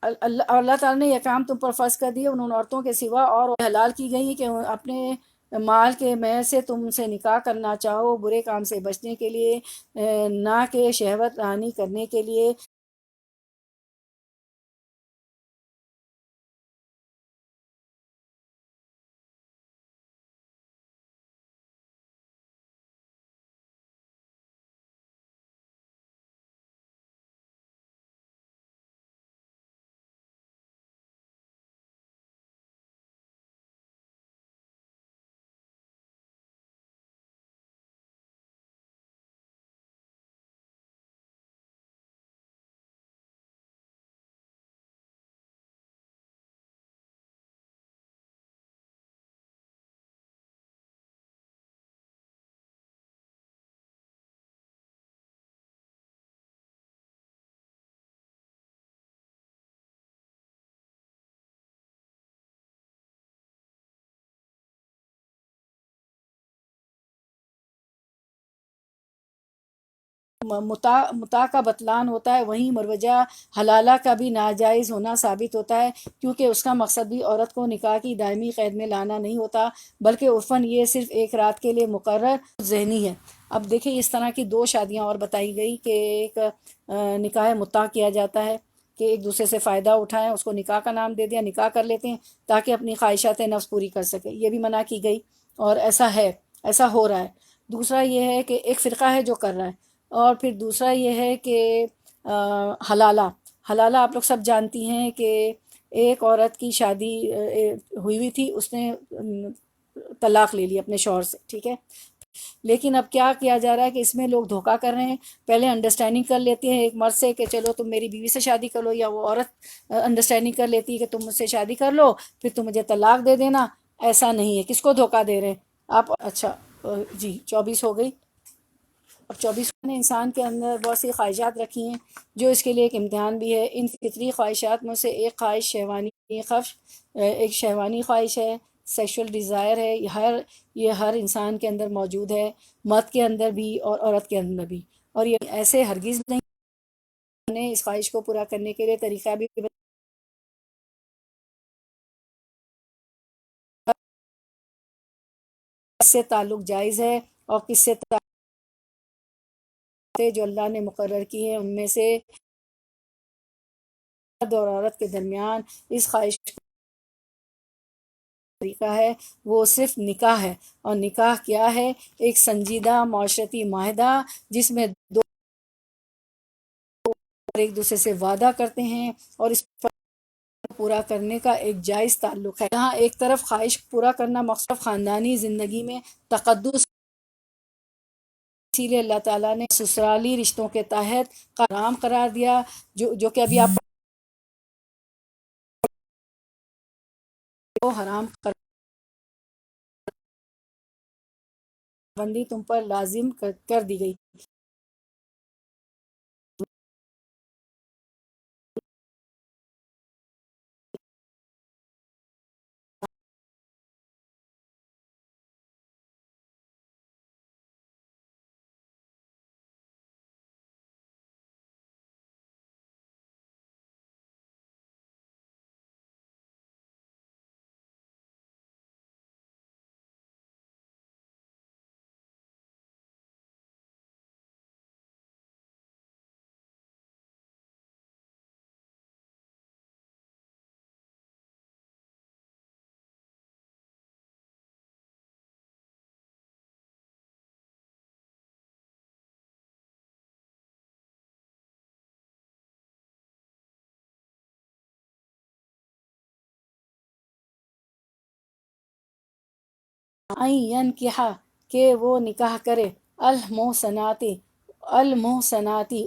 اللہ تعالیٰ نے یہ کام تم پر فرض کر دیے ان عورتوں کے سوا، اور حلال کی گئی کہ اپنے مال کے مے سے تم سے نکاح کرنا چاہو برے کام سے بچنے کے لیے، نہ کہ شہوت رانی کرنے کے لیے۔ متاع کا بطلان ہوتا ہے، وہیں مروجہ حلالہ کا بھی ناجائز ہونا ثابت ہوتا ہے، کیونکہ اس کا مقصد بھی عورت کو نکاح کی دائمی قید میں لانا نہیں ہوتا، بلکہ عرفاً یہ صرف ایک رات کے لیے مقرر ذہنی ہے۔ اب دیکھیں اس طرح کی 2 شادیاں اور بتائی گئی کہ ایک نکاح متاع کیا جاتا ہے کہ ایک دوسرے سے فائدہ اٹھائیں، اس کو نکاح کا نام دے دیا، نکاح کر لیتے ہیں تاکہ اپنی خواہشات نفس پوری کر سکے، یہ بھی منع کی گئی، اور ایسا ہے، ایسا ہو رہا ہے۔ دوسرا یہ ہے کہ ایک فرقہ ہے جو کر رہا ہے، اور پھر دوسرا یہ ہے کہ حلالہ حلالہ آپ لوگ سب جانتی ہیں کہ ایک عورت کی شادی ہوئی تھی، اس نے طلاق لے لی اپنے شوہر سے، ٹھیک ہے، لیکن اب کیا کیا جا رہا ہے کہ اس میں لوگ دھوکہ کر رہے ہیں، پہلے انڈرسٹینڈنگ کر لیتے ہیں ایک مرد سے کہ چلو تم میری بیوی سے شادی کر لو، یا وہ عورت انڈرسٹینڈنگ کر لیتی ہے کہ تم مجھ سے شادی کر لو پھر تم مجھے طلاق دے دینا۔ ایسا نہیں ہے، کس کو دھوکہ دے رہے ہیں آپ؟ اچھا جی 24 ہو گئی۔ اب 24 نے انسان کے اندر بہت سی خواہشات رکھی ہیں جو اس کے لیے ایک امتحان بھی ہے۔ ان فطری خواہشات میں سے ایک خواہش شہوانی خواہش، ایک شہوانی خواہش ہے، سیکشول ڈیزائر ہے، یہ ہر انسان کے اندر موجود ہے، مرد کے اندر بھی اور عورت کے اندر بھی، اور یہ ایسے ہرگز نہیں نے اس خواہش کو پورا کرنے کے لیے طریقہ بھی کس سے تعلق جائز ہے اور کس سے جو اللہ نے مقرر کی ہیں، ان میں سے مرد اور عورت کے درمیان اس خواہش کا طریقہ ہے وہ صرف نکاح ہے، اور نکاح کیا ہے؟ ایک سنجیدہ معاشرتی معاہدہ جس میں دو ایک دوسرے سے وعدہ کرتے ہیں اور اس پر پورا کرنے کا ایک جائز تعلق ہے۔ یہاں ایک طرف خواہش پورا کرنا مقصد خاندانی زندگی میں تقدس، اسی لیے اللہ تعالیٰ نے سسرالی رشتوں کے تحت حرام قرار دیا، جو کہ ابھی آپ کو حرام بندی تم پر لازم کر دی گئی۔ ینکحا کہ وہ نکاح کرے، المحسناتی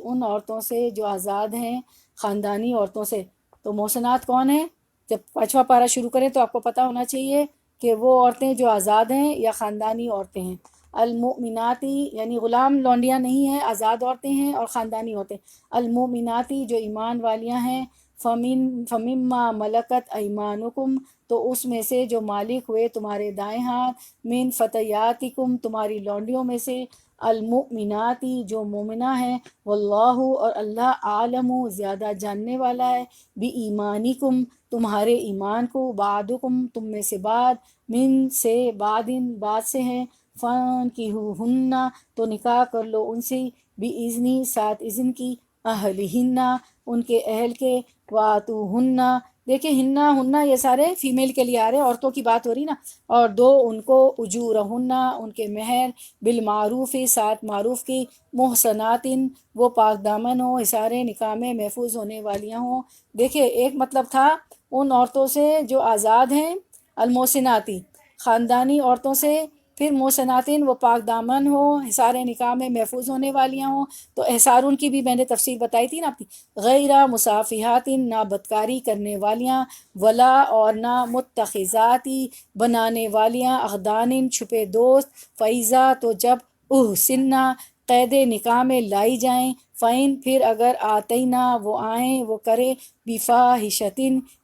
ان عورتوں سے جو آزاد ہیں، خاندانی عورتوں سے۔ تو محسنات کون ہیں؟ جب 5واں پارہ شروع کریں تو آپ کو پتہ ہونا چاہیے کہ وہ عورتیں جو آزاد ہیں یا خاندانی عورتیں ہیں۔ المؤمناتی یعنی غلام لونڈیاں نہیں ہیں، آزاد عورتیں ہیں اور خاندانی عورتیں۔ المؤمناتی جو ایمان والیاں ہیں، فمما ملکت ایمانکم تو اس میں سے جو مالک ہوئے تمہارے دائیں ہاتھ، من فتیاتکم تمہاری لونڈیوں میں سے، المؤمناتی جو مومنہ ہیں، واللہ اور اللہ عالم زیادہ جاننے والا ہے، بی ایمانکم تمہارے ایمان کو، بعدکم تم میں سے بعد، من سے بعدن بعد سے ہیں، فانکحوہن تو نکاح کر لو ان سے، بِإِذْنِ ساتھ اذن کی، اہلہن ان کے اہل کے، وآتوہن دیکھیں ہننا ہننا یہ سارے فیمیل کے لیے آ رہے ہیں، عورتوں کی بات ہو رہی نا، اور دو ان کو اجورہن ان کے مہر، بالمعروف ساتھ معروف کی، محصنات وہ پاک دامن ہوں، اثارے نکاح میں محفوظ ہونے والیاں ہوں۔ دیکھیں ایک مطلب تھا ان عورتوں سے جو آزاد ہیں، المحسناتی خاندانی عورتوں سے، پھر محسناتین وہ پاک دامن ہوں، حصار نکاح میں محفوظ ہونے والیاں ہوں، تو احصار ان کی بھی میں نے تفسیر بتائی تھی نا اپنی، غیر مصافحات نہ بدکاری کرنے والیاں، ولا اور نہ متخذاتی بنانے والیاں، اخدان چھپے دوست، فیضا تو جب احسنہ قید نکاح میں لائی جائیں، فَإِن پھر اگر آتینہ وہ آئیں وہ کرے، بفاحشۃ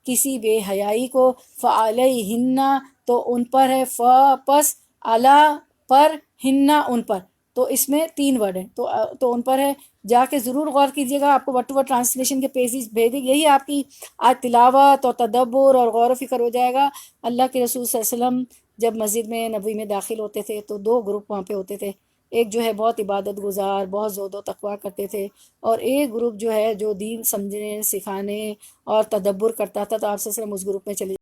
کسی بے حیائی کو، فعلیہن تو ان پر ہے، پس علی پر، ہننا ان پر، تو اس میں تین ورڈ ہیں، تو ان پر ہے، جا کے ضرور غور کیجیے گا، آپ کو ورڈ ٹو ورڈ ٹرانسلیشن کے پیجز بھیج دیں، یہی آپ کی آج تلاوت اور تدبر اور غور و فکر ہو جائے گا۔ اللہ کے رسول صلی اللہ علیہ وسلم جب مسجد میں نبوی میں داخل ہوتے تھے تو دو گروپ وہاں پہ ہوتے تھے، ایک جو ہے بہت عبادت گزار، بہت زہد و تقویٰ کرتے تھے، اور ایک گروپ جو ہے جو دین سمجھنے سکھانے اور تدبر کرتا تھا، تو آپ صلی اللہ علیہ وسلم اس گروپ میں چلے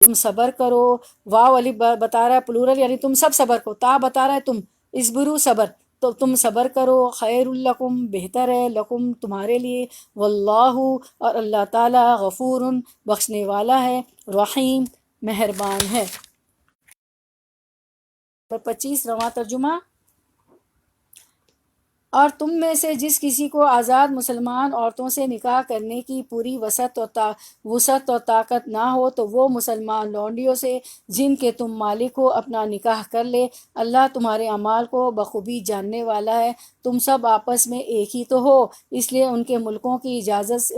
'تم صبر کرو'، واو علی بتا رہا ہے پلورل، یعنی تم سب صبر کرو، تا بتا رہا ہے تم، اصبرو صبر، تو تم صبر کرو، خیر لکم بہتر ہے، لکم تمہارے لیے، واللہ اور اللہ تعالیٰ، غفور بخشنے والا ہے، رحیم مہربان ہے۔ 25 رواں ترجمہ، اور تم میں سے جس کسی کو آزاد مسلمان عورتوں سے نکاح کرنے کی پوری وسعت اور طاقت نہ ہو تو وہ مسلمان لونڈیوں سے جن کے تم مالک ہو اپنا نکاح کر لے، اللہ تمہارے اعمال کو بخوبی جاننے والا ہے، تم سب آپس میں ایک ہی تو ہو، اس لیے ان کے ملکوں کی اجازت سے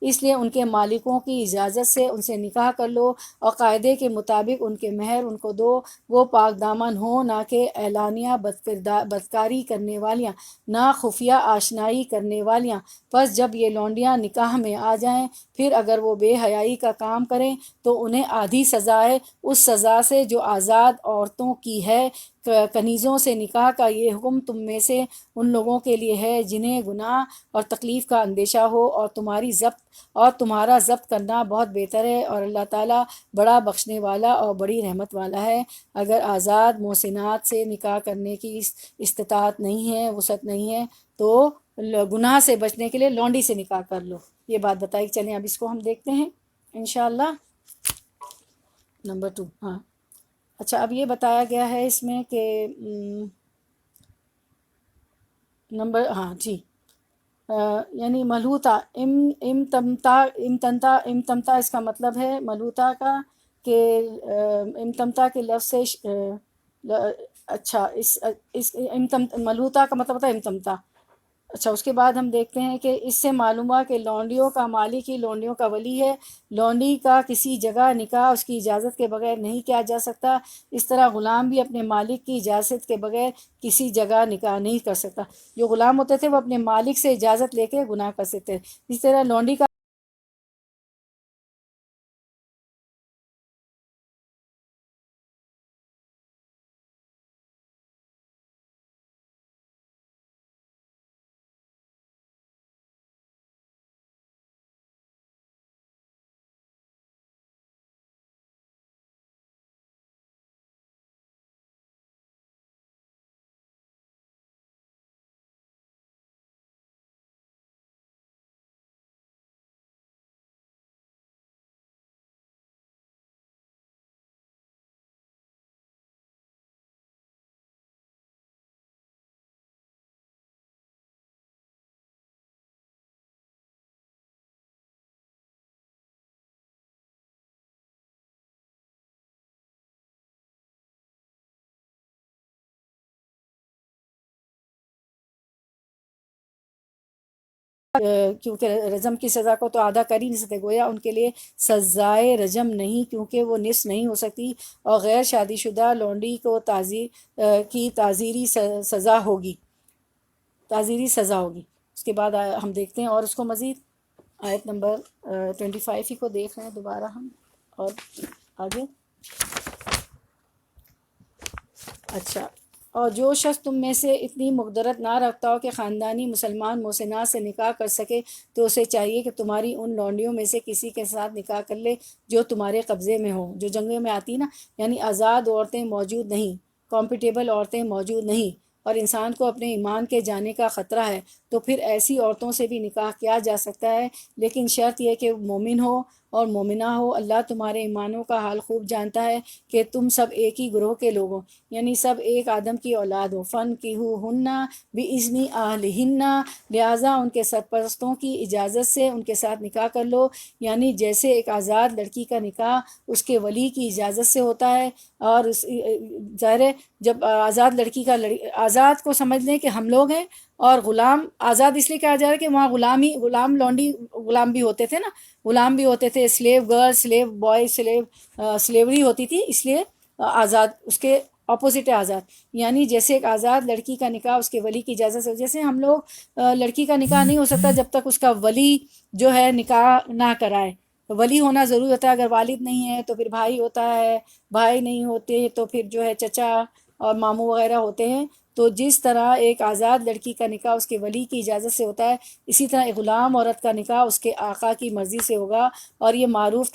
اس لیے ان کے مالکوں کی اجازت سے ان سے نکاح کر لو، اور قاعدے کے مطابق ان کے مہر ان کو دو، وہ پاک دامن ہوں، نہ کہ اعلانیہ بدکاری کرنے والیاں، نہ خفیہ آشنائی کرنے والیاں، پس جب یہ لونڈیاں نکاح میں آ جائیں، پھر اگر وہ بے حیائی کا کام کریں تو انہیں آدھی سزا ہے اس سزا سے جو آزاد عورتوں کی ہے، کنیزوں سے نکاح کا یہ حکم تم میں سے ان لوگوں کے لیے ہے جنہیں گناہ اور تکلیف کا اندیشہ ہو، اور تمہارا ضبط کرنا بہت بہتر ہے، اور اللہ تعالیٰ بڑا بخشنے والا اور بڑی رحمت والا ہے۔ اگر آزاد محسنات سے نکاح کرنے کی استطاعت نہیں ہے، وسعت نہیں ہے، تو گناہ سے بچنے کے لیے لونڈی سے نکاح کر لو، یہ بات بتائی۔ چلیں اب اس کو ہم دیکھتے ہیں انشاءاللہ۔ نمبر 2، ہاں اچھا، اب یہ بتایا گیا ہے اس میں کہ ہاں جی، یعنی ملوطہ، امتمتا اس کا مطلب ہے ملوطہ کا، کہ امتمتا کے لفظ سے اچھا ملوطہ کا مطلب ہوتا ہے امتمتا۔ اچھا، اس کے بعد ہم دیکھتے ہیں کہ اس سے معلوم ہوا کہ لونڈیوں کا مالک ہی لونڈیوں کا ولی ہے، لونڈی کا کسی جگہ نکاح اس کی اجازت کے بغیر نہیں کیا جا سکتا، اس طرح غلام بھی اپنے مالک کی اجازت کے بغیر کسی جگہ نکاح نہیں کر سکتا۔ جو غلام ہوتے تھے وہ اپنے مالک سے اجازت لے کے گناہ کر سکتے، اس طرح لونڈی کا کیونکہ رجم کی سزا کو تو آدھا کر ہی نہیں سکتے، گویا ان کے لیے سزائے رجم نہیں، کیونکہ وہ نصف نہیں ہو سکتی، اور غیر شادی شدہ لونڈی کو تعزیری سزا ہوگی، تعزیری سزا ہوگی۔ اس کے بعد ہم دیکھتے ہیں اور اس کو مزید آیت نمبر 25 ہی کو دیکھ رہے ہیں دوبارہ ہم، اور آگے اچھا، اور جو شخص تم میں سے اتنی مقدرت نہ رکھتا ہو کہ خاندانی مسلمان محسنات سے نکاح کر سکے، تو اسے چاہیے کہ تمہاری ان لونڈیوں میں سے کسی کے ساتھ نکاح کر لے جو تمہارے قبضے میں ہو، جو جنگوں میں آتی نا، یعنی آزاد عورتیں موجود نہیں، کمپیٹیبل عورتیں موجود نہیں، اور انسان کو اپنے ایمان کے جانے کا خطرہ ہے، تو پھر ایسی عورتوں سے بھی نکاح کیا جا سکتا ہے، لیکن شرط یہ کہ مومن ہو اور مومنہ ہو۔ اللہ تمہارے ایمانوں کا حال خوب جانتا ہے کہ تم سب ایک ہی گروہ کے لوگ ہو، یعنی سب ایک آدم کی اولاد ہو۔ فن کی ہن بِإِذْنِ أَهْلِهِنَّ، لہٰذا ان کے سرپرستوں کی اجازت سے ان کے ساتھ نکاح کر لو، یعنی جیسے ایک آزاد لڑکی کا نکاح اس کے ولی کی اجازت سے ہوتا ہے، اور ظاہر ہے جب آزاد لڑکی کا آزاد کو سمجھ لیں کہ ہم لوگ ہیں، اور غلام آزاد اس لیے کہا جا رہا ہے کہ وہاں غلام لونڈی غلام بھی ہوتے تھے نا، غلام بھی ہوتے تھے، slave girl, slave boy, slavery ہوتی تھی، اس لیے آزاد اس کے اپوزٹ ہے آزاد، یعنی جیسے ایک آزاد لڑکی کا نکاح اس کے ولی کی اجازت سے، جیسے ہم لوگ لڑکی کا نکاح نہیں ہو سکتا جب تک اس کا ولی جو ہے نکاح نہ کرائے، ولی ہونا ضروری ہوتا ہے، اگر والد نہیں ہے تو پھر بھائی ہوتا ہے، بھائی نہیں ہوتے تو پھر جو ہے چچا اور ماموں وغیرہ ہوتے ہیں۔ تو جس طرح ایک آزاد لڑکی کا نکاح اس کے ولی کی اجازت سے ہوتا ہے، اسی طرح ایک غلام عورت کا نکاح اس کے آقا کی مرضی سے ہوگا، اور یہ معروف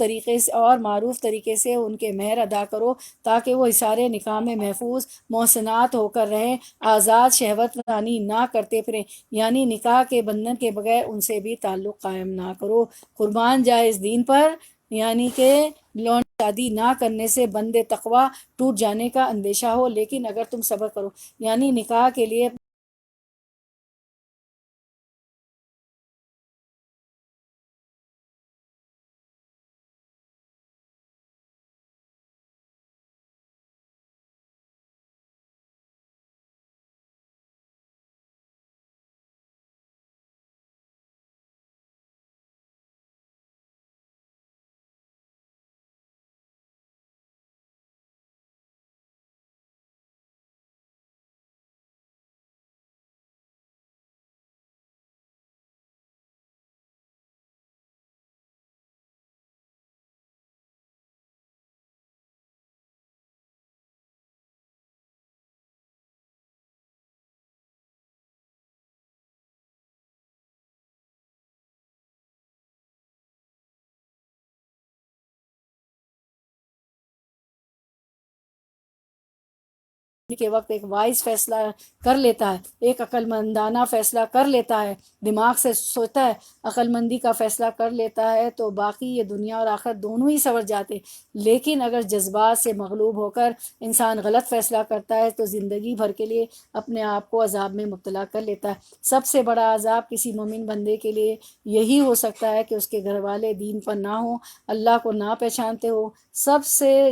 طریقے سے ان کے مہر ادا کرو تاکہ وہ حصار نکاح میں محفوظ محسنات ہو کر رہیں، آزاد شہوت رانی نہ کرتے پھریں، یعنی نکاح کے بندھن کے بغیر ان سے بھی تعلق قائم نہ کرو، قربان جائز دین پر، یعنی کہ لون شادی نہ کرنے سے بند تقوی ٹوٹ جانے کا اندیشہ ہو، لیکن اگر تم صبر کرو، یعنی نکاح کے لیے کے وقت ایک وائز فیصلہ کر لیتا ہے، ایک عقل مندانہ فیصلہ کر لیتا ہے، دماغ سے سوچتا ہے، عقل مندی کا فیصلہ کر لیتا ہے، تو باقی یہ دنیا اور آخرت دونوں ہی سنور جاتے، لیکن اگر جذبات سے مغلوب ہو کر انسان غلط فیصلہ کرتا ہے تو زندگی بھر کے لیے اپنے آپ کو عذاب میں مبتلا کر لیتا ہے۔ سب سے بڑا عذاب کسی مومن بندے کے لیے یہی ہو سکتا ہے کہ اس کے گھر والے دین پر نہ ہوں، اللہ کو نہ پہچانتے ہو،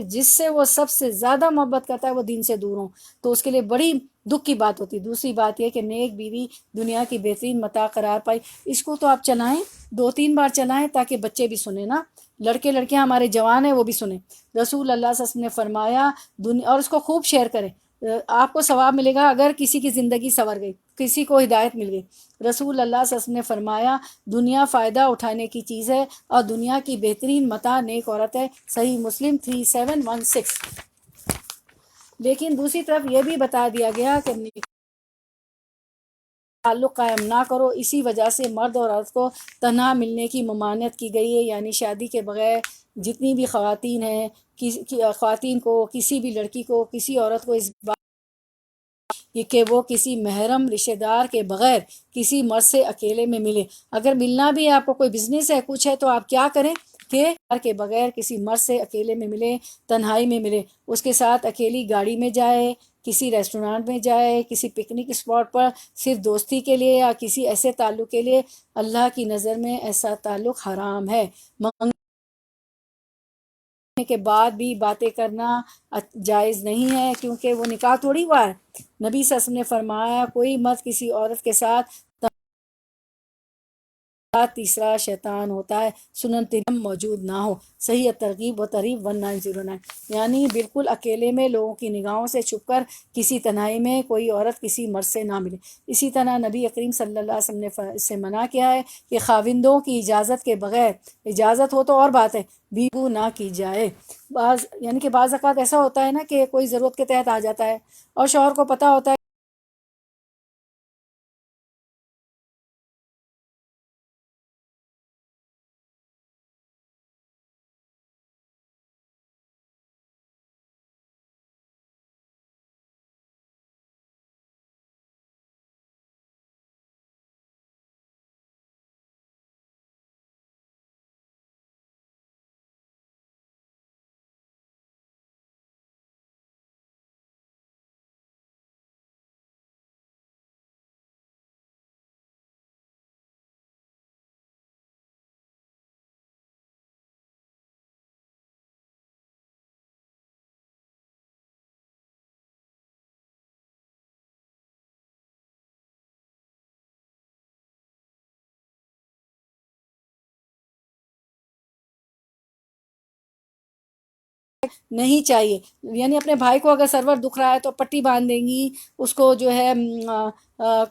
جس سے وہ سب سے زیادہ محبت کرتا ہے وہ دین سے دور ہوں، تو اس کے لیے بڑی دکھ کی بات ہوتی ہے۔ دوسری بات یہ کہ نیک بیوی دنیا کی بہترین متاع قرار پائی، اس کو تو آپ چلائیں، 2-3 بار چلائیں تاکہ بچے بھی سنیں نا، لڑکے لڑکیاں ہمارے جوان ہیں وہ بھی سنیں۔ رسول اللہ صلی اللہ علیہ وسلم نے فرمایا اور اس کو خوب شیئر کریں، آپ کو ثواب ملے گا اگر کسی کی زندگی سنور گئی، کسی کو ہدایت مل گئی۔ رسول اللہ صلی اللہ علیہ وسلم نے فرمایا دنیا فائدہ اٹھانے کی چیز ہے اور دنیا کی بہترین متاع نیک عورت ہے، صحیح مسلم 3716۔ لیکن دوسری طرف یہ بھی بتا دیا گیا کہ تعلق قائم نہ کرو، اسی وجہ سے مرد اور عورت کو تنہا ملنے کی ممانعت کی گئی ہے، یعنی شادی کے بغیر جتنی بھی خواتین ہیں، خواتین کو، کسی بھی لڑکی کو، کسی عورت کو اس بات یہ کہ وہ کسی محرم رشتہ دار کے بغیر کسی مرد سے اکیلے میں ملے، اگر ملنا بھی ہے، آپ کو کوئی بزنس ہے، کچھ ہے، تو آپ کیا کریں کہ کے بغیر کسی مرد سے اکیلے میں ملے، تنہائی میں ملے، اس کے ساتھ اکیلی گاڑی میں جائے، کسی ریسٹورانٹ میں جائے، کسی پکنک اسپاٹ پر صرف دوستی کے لیے یا کسی ایسے تعلق کے لیے، اللہ کی نظر میں ایسا تعلق حرام ہے۔ کے بعد بھی باتیں کرنا جائز نہیں ہے، کیونکہ وہ نکاح تھوڑی ہوا ہے۔ نبی صلی اللہ علیہ وسلم نے فرمایا کوئی مرد کسی عورت کے ساتھ تیسرا شیطان ہوتا ہے، سنن ترمذی موجود نہ ہو۔ صحیح ترغیب و ترہیب 1909۔ یعنی بالکل اکیلے میں لوگوں کی نگاہوں سے چھپ کر کسی تنہائی میں کوئی عورت کسی مرد سے نہ ملے۔ اسی طرح نبی کریم صلی اللہ علیہ وسلم نے اس سے منع کیا ہے کہ خاوندوں کی اجازت کے بغیر، اجازت ہو تو اور بات ہے، بیگو نہ کی جائے۔ یعنی کہ بعض اوقات ایسا ہوتا ہے نا کہ کوئی ضرورت کے تحت آ جاتا ہے اور شوہر کو پتہ ہوتا ہے نہیں چاہیے۔ یعنی اپنے بھائی کو اگر سرور دکھ رہا ہے تو پٹی باندھ دیں گی، اس کو جو ہے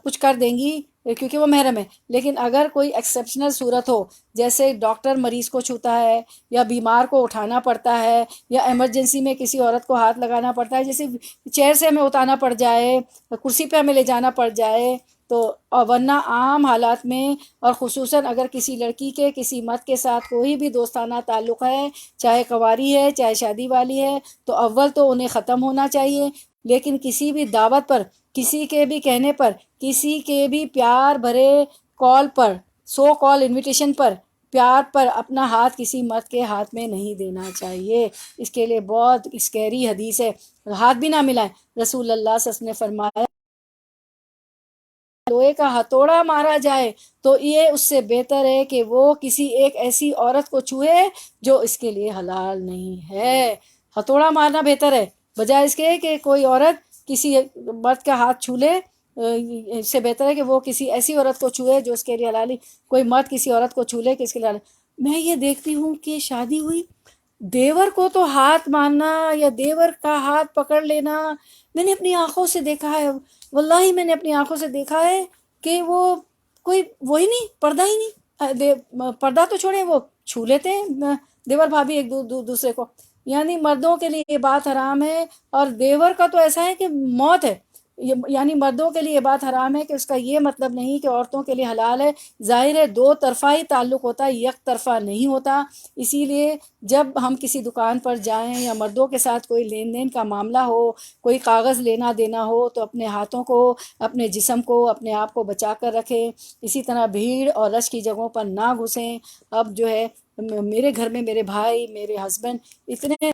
کچھ کر دیں گی کیونکہ وہ محرم ہے۔ لیکن اگر کوئی ایکسیپشنل صورت ہو، جیسے ڈاکٹر مریض کو چھوتا ہے یا بیمار کو اٹھانا پڑتا ہے یا ایمرجنسی میں کسی عورت کو ہاتھ لگانا پڑتا ہے، جیسے چیئر سے ہمیں اتارنا پڑ جائے، کرسی پہ ہمیں لے جانا پڑ جائے تو، اور ورنہ عام حالات میں، اور خصوصاً اگر کسی لڑکی کے کسی مرد کے ساتھ کوئی بھی دوستانہ تعلق ہے، چاہے کنواری ہے چاہے شادی والی ہے، تو اول تو انہیں ختم ہونا چاہیے۔ لیکن کسی بھی دعوت پر، کسی کے بھی کہنے پر، کسی کے بھی پیار بھرے کال پر، سو کال انویٹیشن پر، پیار پر اپنا ہاتھ کسی مرد کے ہاتھ میں نہیں دینا چاہیے۔ اس کے لیے بہت اسکیری حدیث ہے، ہاتھ بھی نہ ملائیں۔ رسول اللہ صلی اللہ علیہ وسلم نے فرمایا لوہے کا ہتھوڑا مارا جائے تو یہ اس سے بہتر ہے کہ وہ کسی ایک ایسی عورت کو چھوئے جو اس کے لیے حلال نہیں ہے۔ ہتھوڑا مارنا بہتر ہے بجائے اس کے کہ کوئی عورت کسی مرد کا ہاتھ چھو لے، اس سے بہتر ہے کہ وہ کسی ایسی عورت کو چھوئے جو اس کے لیے حلال، کوئی مرد کسی عورت کو چھو لے کہ اس کے لیے حلال۔ میں یہ دیکھتی ہوں کہ شادی ہوئی، دیور کو تو ہاتھ مارنا یا دیور کا ہاتھ پکڑ لینا، میں نے اپنی آنکھوں سے دیکھا ہے، واللہ میں نے اپنی آنکھوں سے دیکھا ہے کہ وہ کوئی وہی نہیں، پردہ ہی نہیں، پردہ تو چھوڑیں، وہ چھو لیتے ہیں دیور بھابھی ایک دوسرے کو۔ یعنی مردوں کے لیے یہ بات حرام ہے، اور دیور کا تو ایسا ہے کہ موت ہے۔ یعنی مردوں کے لیے یہ بات حرام ہے کہ اس کا یہ مطلب نہیں کہ عورتوں کے لیے حلال ہے۔ ظاہر ہے دو طرفہ ہی تعلق ہوتا ہے، یک طرفہ نہیں ہوتا۔ اسی لیے جب ہم کسی دکان پر جائیں یا مردوں کے ساتھ کوئی لین دین کا معاملہ ہو، کوئی کاغذ لینا دینا ہو، تو اپنے ہاتھوں کو، اپنے جسم کو، اپنے آپ کو بچا کر رکھیں۔ اسی طرح بھیڑ اور رش کی جگہوں پر نہ گھسیں۔ اب جو ہے میرے گھر میں میرے بھائی، میرے ہسبینڈ اتنے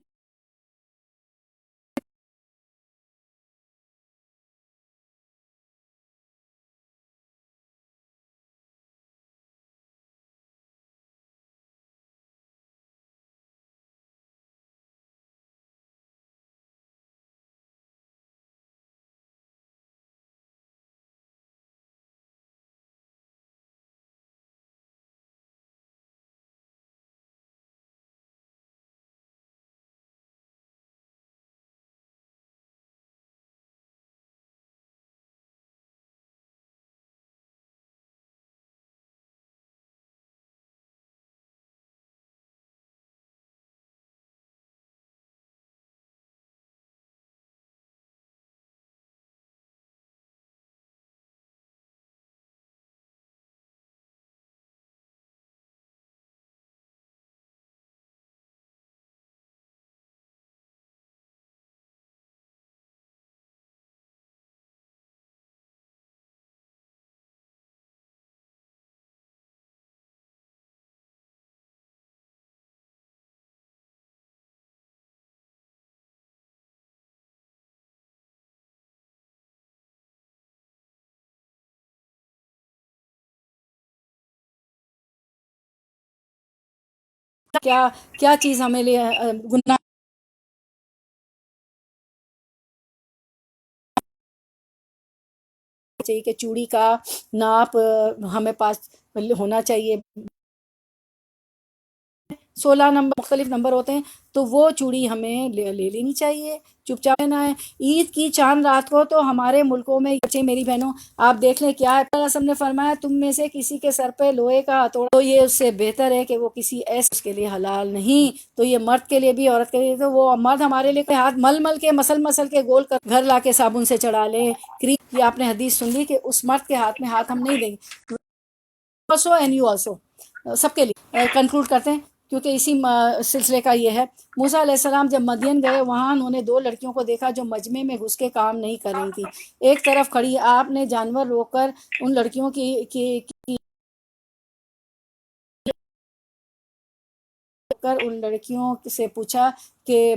کیا کیا چیز ہمیں لیے گناہ چاہیے کہ چوڑی کا ناپ ہمیں پاس ہونا چاہیے. 16 نمبر مختلف نمبر ہوتے ہیں، تو وہ چوڑی ہمیں لے لینی چاہیے، چپ چاپ لینا ہے. عید کی چاند رات کو تو ہمارے ملکوں میں بچے، میری بہنوں آپ دیکھ لیں کیا ہے، اللہ وسلم نے فرمایا تم میں سے کسی کے سر پہ لوہے کا ہتھوڑا تو یہ اس سے بہتر ہے کہ وہ کسی ایسے اس کے لیے حلال نہیں. تو یہ مرد کے لیے بھی عورت کے لیے، تو وہ مرد ہمارے لیے ہاتھ مل مل کے مسل کے گول کر گھر لا کے صابن سے چڑھا لے کریم. یہ آپ نے حدیث سن لی کہ اس مرد کے ہاتھ میں ہاتھ ہم نہیں دیں گے. آلسو اینڈ یو آلسو، سب کے لیے. کنکلوڈ کرتے ہیں کیونکہ اسی سلسلے کا یہ ہے. موسیٰ علیہ السلام جب مدین گئے، وہاں انہوں نے 2 لڑکیوں کو دیکھا جو مجمع میں گھس کے کام نہیں کر رہی تھی، ایک طرف کھڑی. آپ نے جانور روک کر ان لڑکیوں کی کر ان لڑکیوں سے پوچھا کہ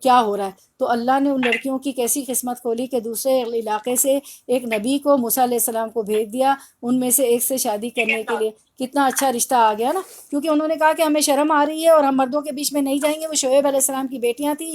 کیا ہو رہا ہے، تو اللہ نے ان لڑکیوں کی کیسی قسمت کھولی کہ دوسرے علاقے سے ایک نبی کو موسیٰ علیہ السلام کو بھیج دیا ان میں سے ایک سے شادی کرنے کے لیے. کتنا اچھا رشتہ آ گیا نا، کیونکہ انہوں نے کہا کہ ہمیں شرم آ رہی ہے اور ہم مردوں کے بیچ میں نہیں جائیں گے. وہ شعیب علیہ السلام کی بیٹیاں تھیں.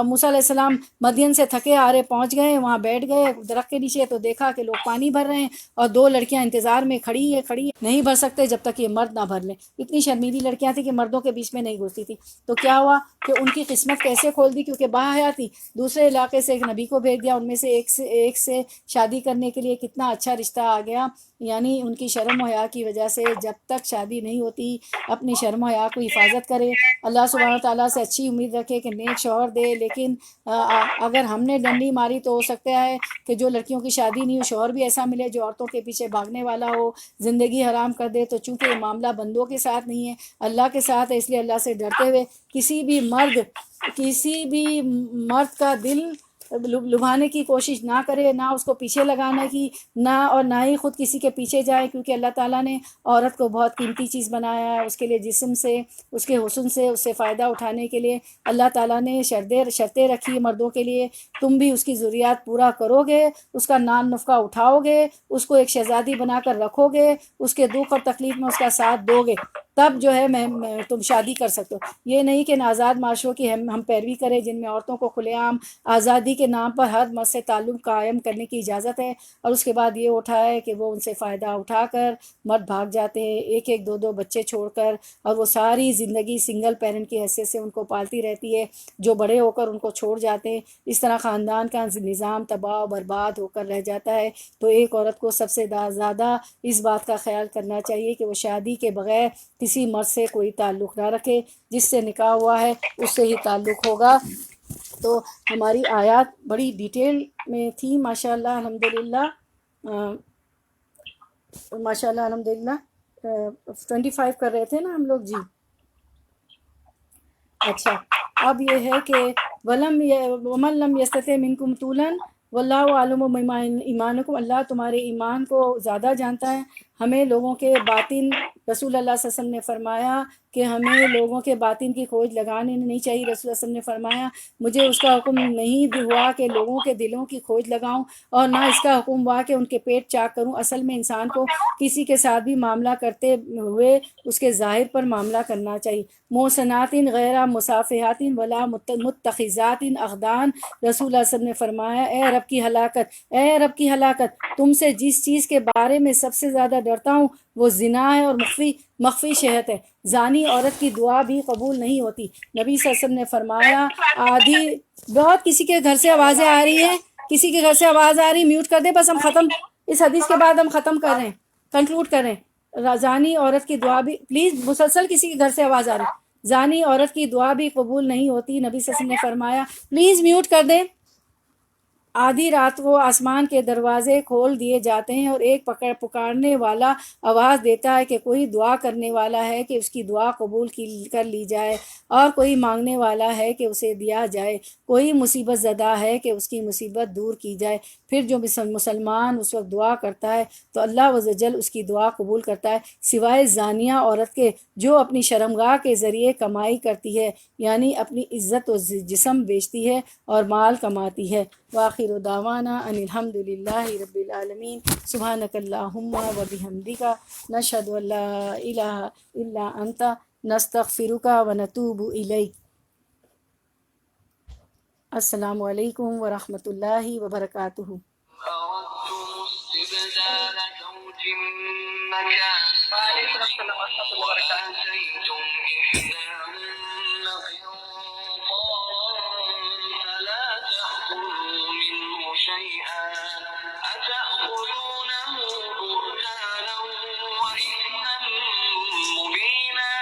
موسیٰ علیہ السلام مدین سے تھکے آرے پہنچ گئے، وہاں بیٹھ گئے درخت کے نیچے، تو دیکھا کہ لوگ پانی بھر رہے ہیں اور 2 لڑکیاں انتظار میں کھڑی ہیں. نہیں بھر سکتے جب تک یہ مرد نہ بھر لیں. اتنی شرمیلی لڑکیاں تھیں کہ مردوں کے بیچ میں نہیں گھستی تھی. تو کیا ہوا کہ ان کی قسمت کیسے کھول دی، کیونکہ باحیا تھی. دوسرے علاقے سے ایک نبی کو بھیج دیا، ان میں سے ایک سے شادی کرنے کے لیے. کتنا اچھا رشتہ آ گیا. یعنی ان کی شرم و حیا کی وجہ سے جب تک شادی نہیں ہوتی اپنی شرم و حیا کو حفاظت کرے، اللہ سبحانہ تعالیٰ سے اچھی امید رکھے کہ نیک شوہر دے. لیکن اگر ہم نے ڈنڈی ماری تو ہو سکتا ہے کہ جو لڑکیوں کی شادی نہیں ہو، شوہر بھی ایسا ملے جو عورتوں کے پیچھے بھاگنے والا ہو، زندگی حرام کر دے. تو چونکہ یہ معاملہ بندوں کے ساتھ نہیں ہے، اللہ کے ساتھ ہے، اس لیے اللہ سے ڈرتے ہوئے کسی بھی مرد کا دل لبھانے کی کوشش نہ کرے، نہ اس کو پیچھے لگانے کی، نہ ہی خود کسی کے پیچھے جائے. کیونکہ اللہ تعالیٰ نے عورت کو بہت قیمتی چیز بنایا ہے. اس کے لیے جسم سے، اس کے حسن سے، اس سے فائدہ اٹھانے کے لیے اللہ تعالیٰ نے شرطیں رکھی مردوں کے لیے. تم بھی اس کی ضروریات پورا کرو گے، اس کا نان نفقہ اٹھاؤ گے، اس کو ایک شہزادی بنا کر رکھو گے، اس کے دکھ اور تکلیف میں اس کا ساتھ دو گے، تب جو ہے تم شادی کر سکتے ہو. یہ نہیں کہ آزاد معاشروں کی ہم پیروی کریں جن میں عورتوں کو کھلے عام آزادی کے نام پر ہر مرد سے تعلق قائم کرنے کی اجازت ہے، اور اس کے بعد یہ اٹھائے کہ وہ ان سے فائدہ اٹھا کر مرد بھاگ جاتے ہیں ایک ایک 2 بچے چھوڑ کر، اور وہ ساری زندگی سنگل پیرنٹ کی حیثیت سے ان کو پالتی رہتی ہے، جو بڑے ہو کر ان کو چھوڑ جاتے ہیں. اس طرح خاندان کا نظام تباہ و برباد ہو کر رہ جاتا ہے. تو ایک عورت کو سب سے زیادہ اس بات کا خیال کرنا چاہیے کہ وہ شادی کے بغیر کسی مرد سے کوئی تعلق نہ رکھے، جس سے نکاح ہوا ہے اس سے ہی تعلق ہوگا. تو ہماری آیات بڑی ڈیٹیل میں تھی ماشاء اللہ الحمدللہ. ماشاء اللہ الحمدللہ. 25 کر رہے تھے نا ہم لوگ. جی اچھا، اب یہ ہے کہ ومن لم یستطع منکم طولا واللہ عالم بما ایمانکم، اللہ تمہارے ایمان کو زیادہ جانتا ہے. ہمیں لوگوں کے باطن، رسول اللہ صلی اللہ علیہ وسلم نے فرمایا کہ ہمیں لوگوں کے باطن کی کھوج لگانی نہیں چاہیے. رسول اللہ صلی اللہ علیہ وسلم نے فرمایا مجھے اس کا حکم نہیں ہوا کہ لوگوں کے دلوں کی کھوج لگاؤں، اور نہ اس کا حکم ہوا کہ ان کے پیٹ چاک کروں. اصل میں انسان کو کسی کے ساتھ بھی معاملہ کرتے ہوئے اس کے ظاہر پر معاملہ کرنا چاہیے. محسنات غیر مصافحات ولا متخذات اخدان، رسول اللہ صلی اللہ علیہ وسلم نے فرمایا اے عرب کی ہلاکت، تم سے جس چیز کے بارے میں سب سے زیادہ ڈرتا ہوں وہ زنا ہے اور مخفی شہوت ہے. زانی عورت کی دعا بھی قبول نہیں ہوتی. نبی صلی اللہ علیہ وسلم نے فرمایا بہت کسی کے گھر سے آوازیں آ رہی ہیں، کسی کے گھر سے آواز آ رہی، میوٹ کر دے. بس ہم ختم، اس حدیث کے بعد ہم ختم کر رہے ہیں، کنکلوڈ کر رہے ہیں. زانی عورت کی دعا بھی، پلیز مسلسل کسی کے گھر سے آواز آ رہی، زانی عورت کی دعا بھی قبول نہیں ہوتی. نبی صلی اللہ علیہ وسلم نے فرمایا، پلیز میوٹ کر دیں. آدھی رات کو آسمان کے دروازے کھول دیے جاتے ہیں اور ایک پکارنے والا آواز دیتا ہے کہ کوئی دعا کرنے والا ہے کہ اس کی دعا قبول کر لی جائے، اور کوئی مانگنے والا ہے کہ اسے دیا جائے، کوئی مصیبت زدہ ہے کہ اس کی مصیبت دور کی جائے. پھر جو مسلمان اس وقت دعا کرتا ہے تو اللہ عزوجل اس کی دعا قبول کرتا ہے، سوائے زانیہ عورت کے جو اپنی شرمگاہ کے ذریعے کمائی کرتی ہے، یعنی اپنی عزت و جسم بیچتی ہے اور مال کماتی ہے. وآخر دعوانا ان الحمد للہ رب العالمین. سبحانک اللہم و بحمدک، نشہد ان لا الہ الا انت، نستغفرک و نتوب الیک. السلام علیکم ورحمۃ اللہ وبرکاتہ. وعليكم السلام ورحمة الله وبركاته. وآتيتم إحداهن قنطارا فلا تأكلوا منه شيئا أتأكلونه بهتانا وإثما مبينا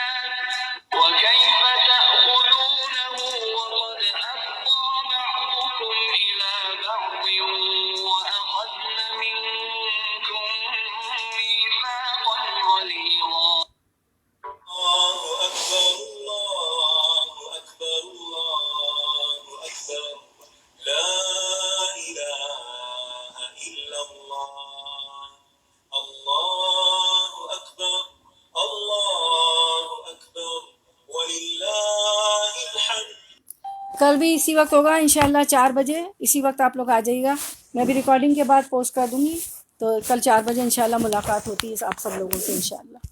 وكيف تأكلونه وقد أفضى بعضكم إلى بعض وأخذن منكم ميثاقا غليظا الله أكبر الله أكبر الله أكبر لا إله إلا الله الله أكبر الله أكبر ولله الحمد. کل بھی اسی وقت ہوگا انشاءاللہ 4 بجے، اسی وقت آپ لوگ آ جائیے گا. میں بھی ریکارڈنگ کے بعد پوسٹ کر دوں گی، تو کل 4 بجے انشاءاللہ ملاقات ہوتی ہے آپ سب لوگوں سے انشاءاللہ.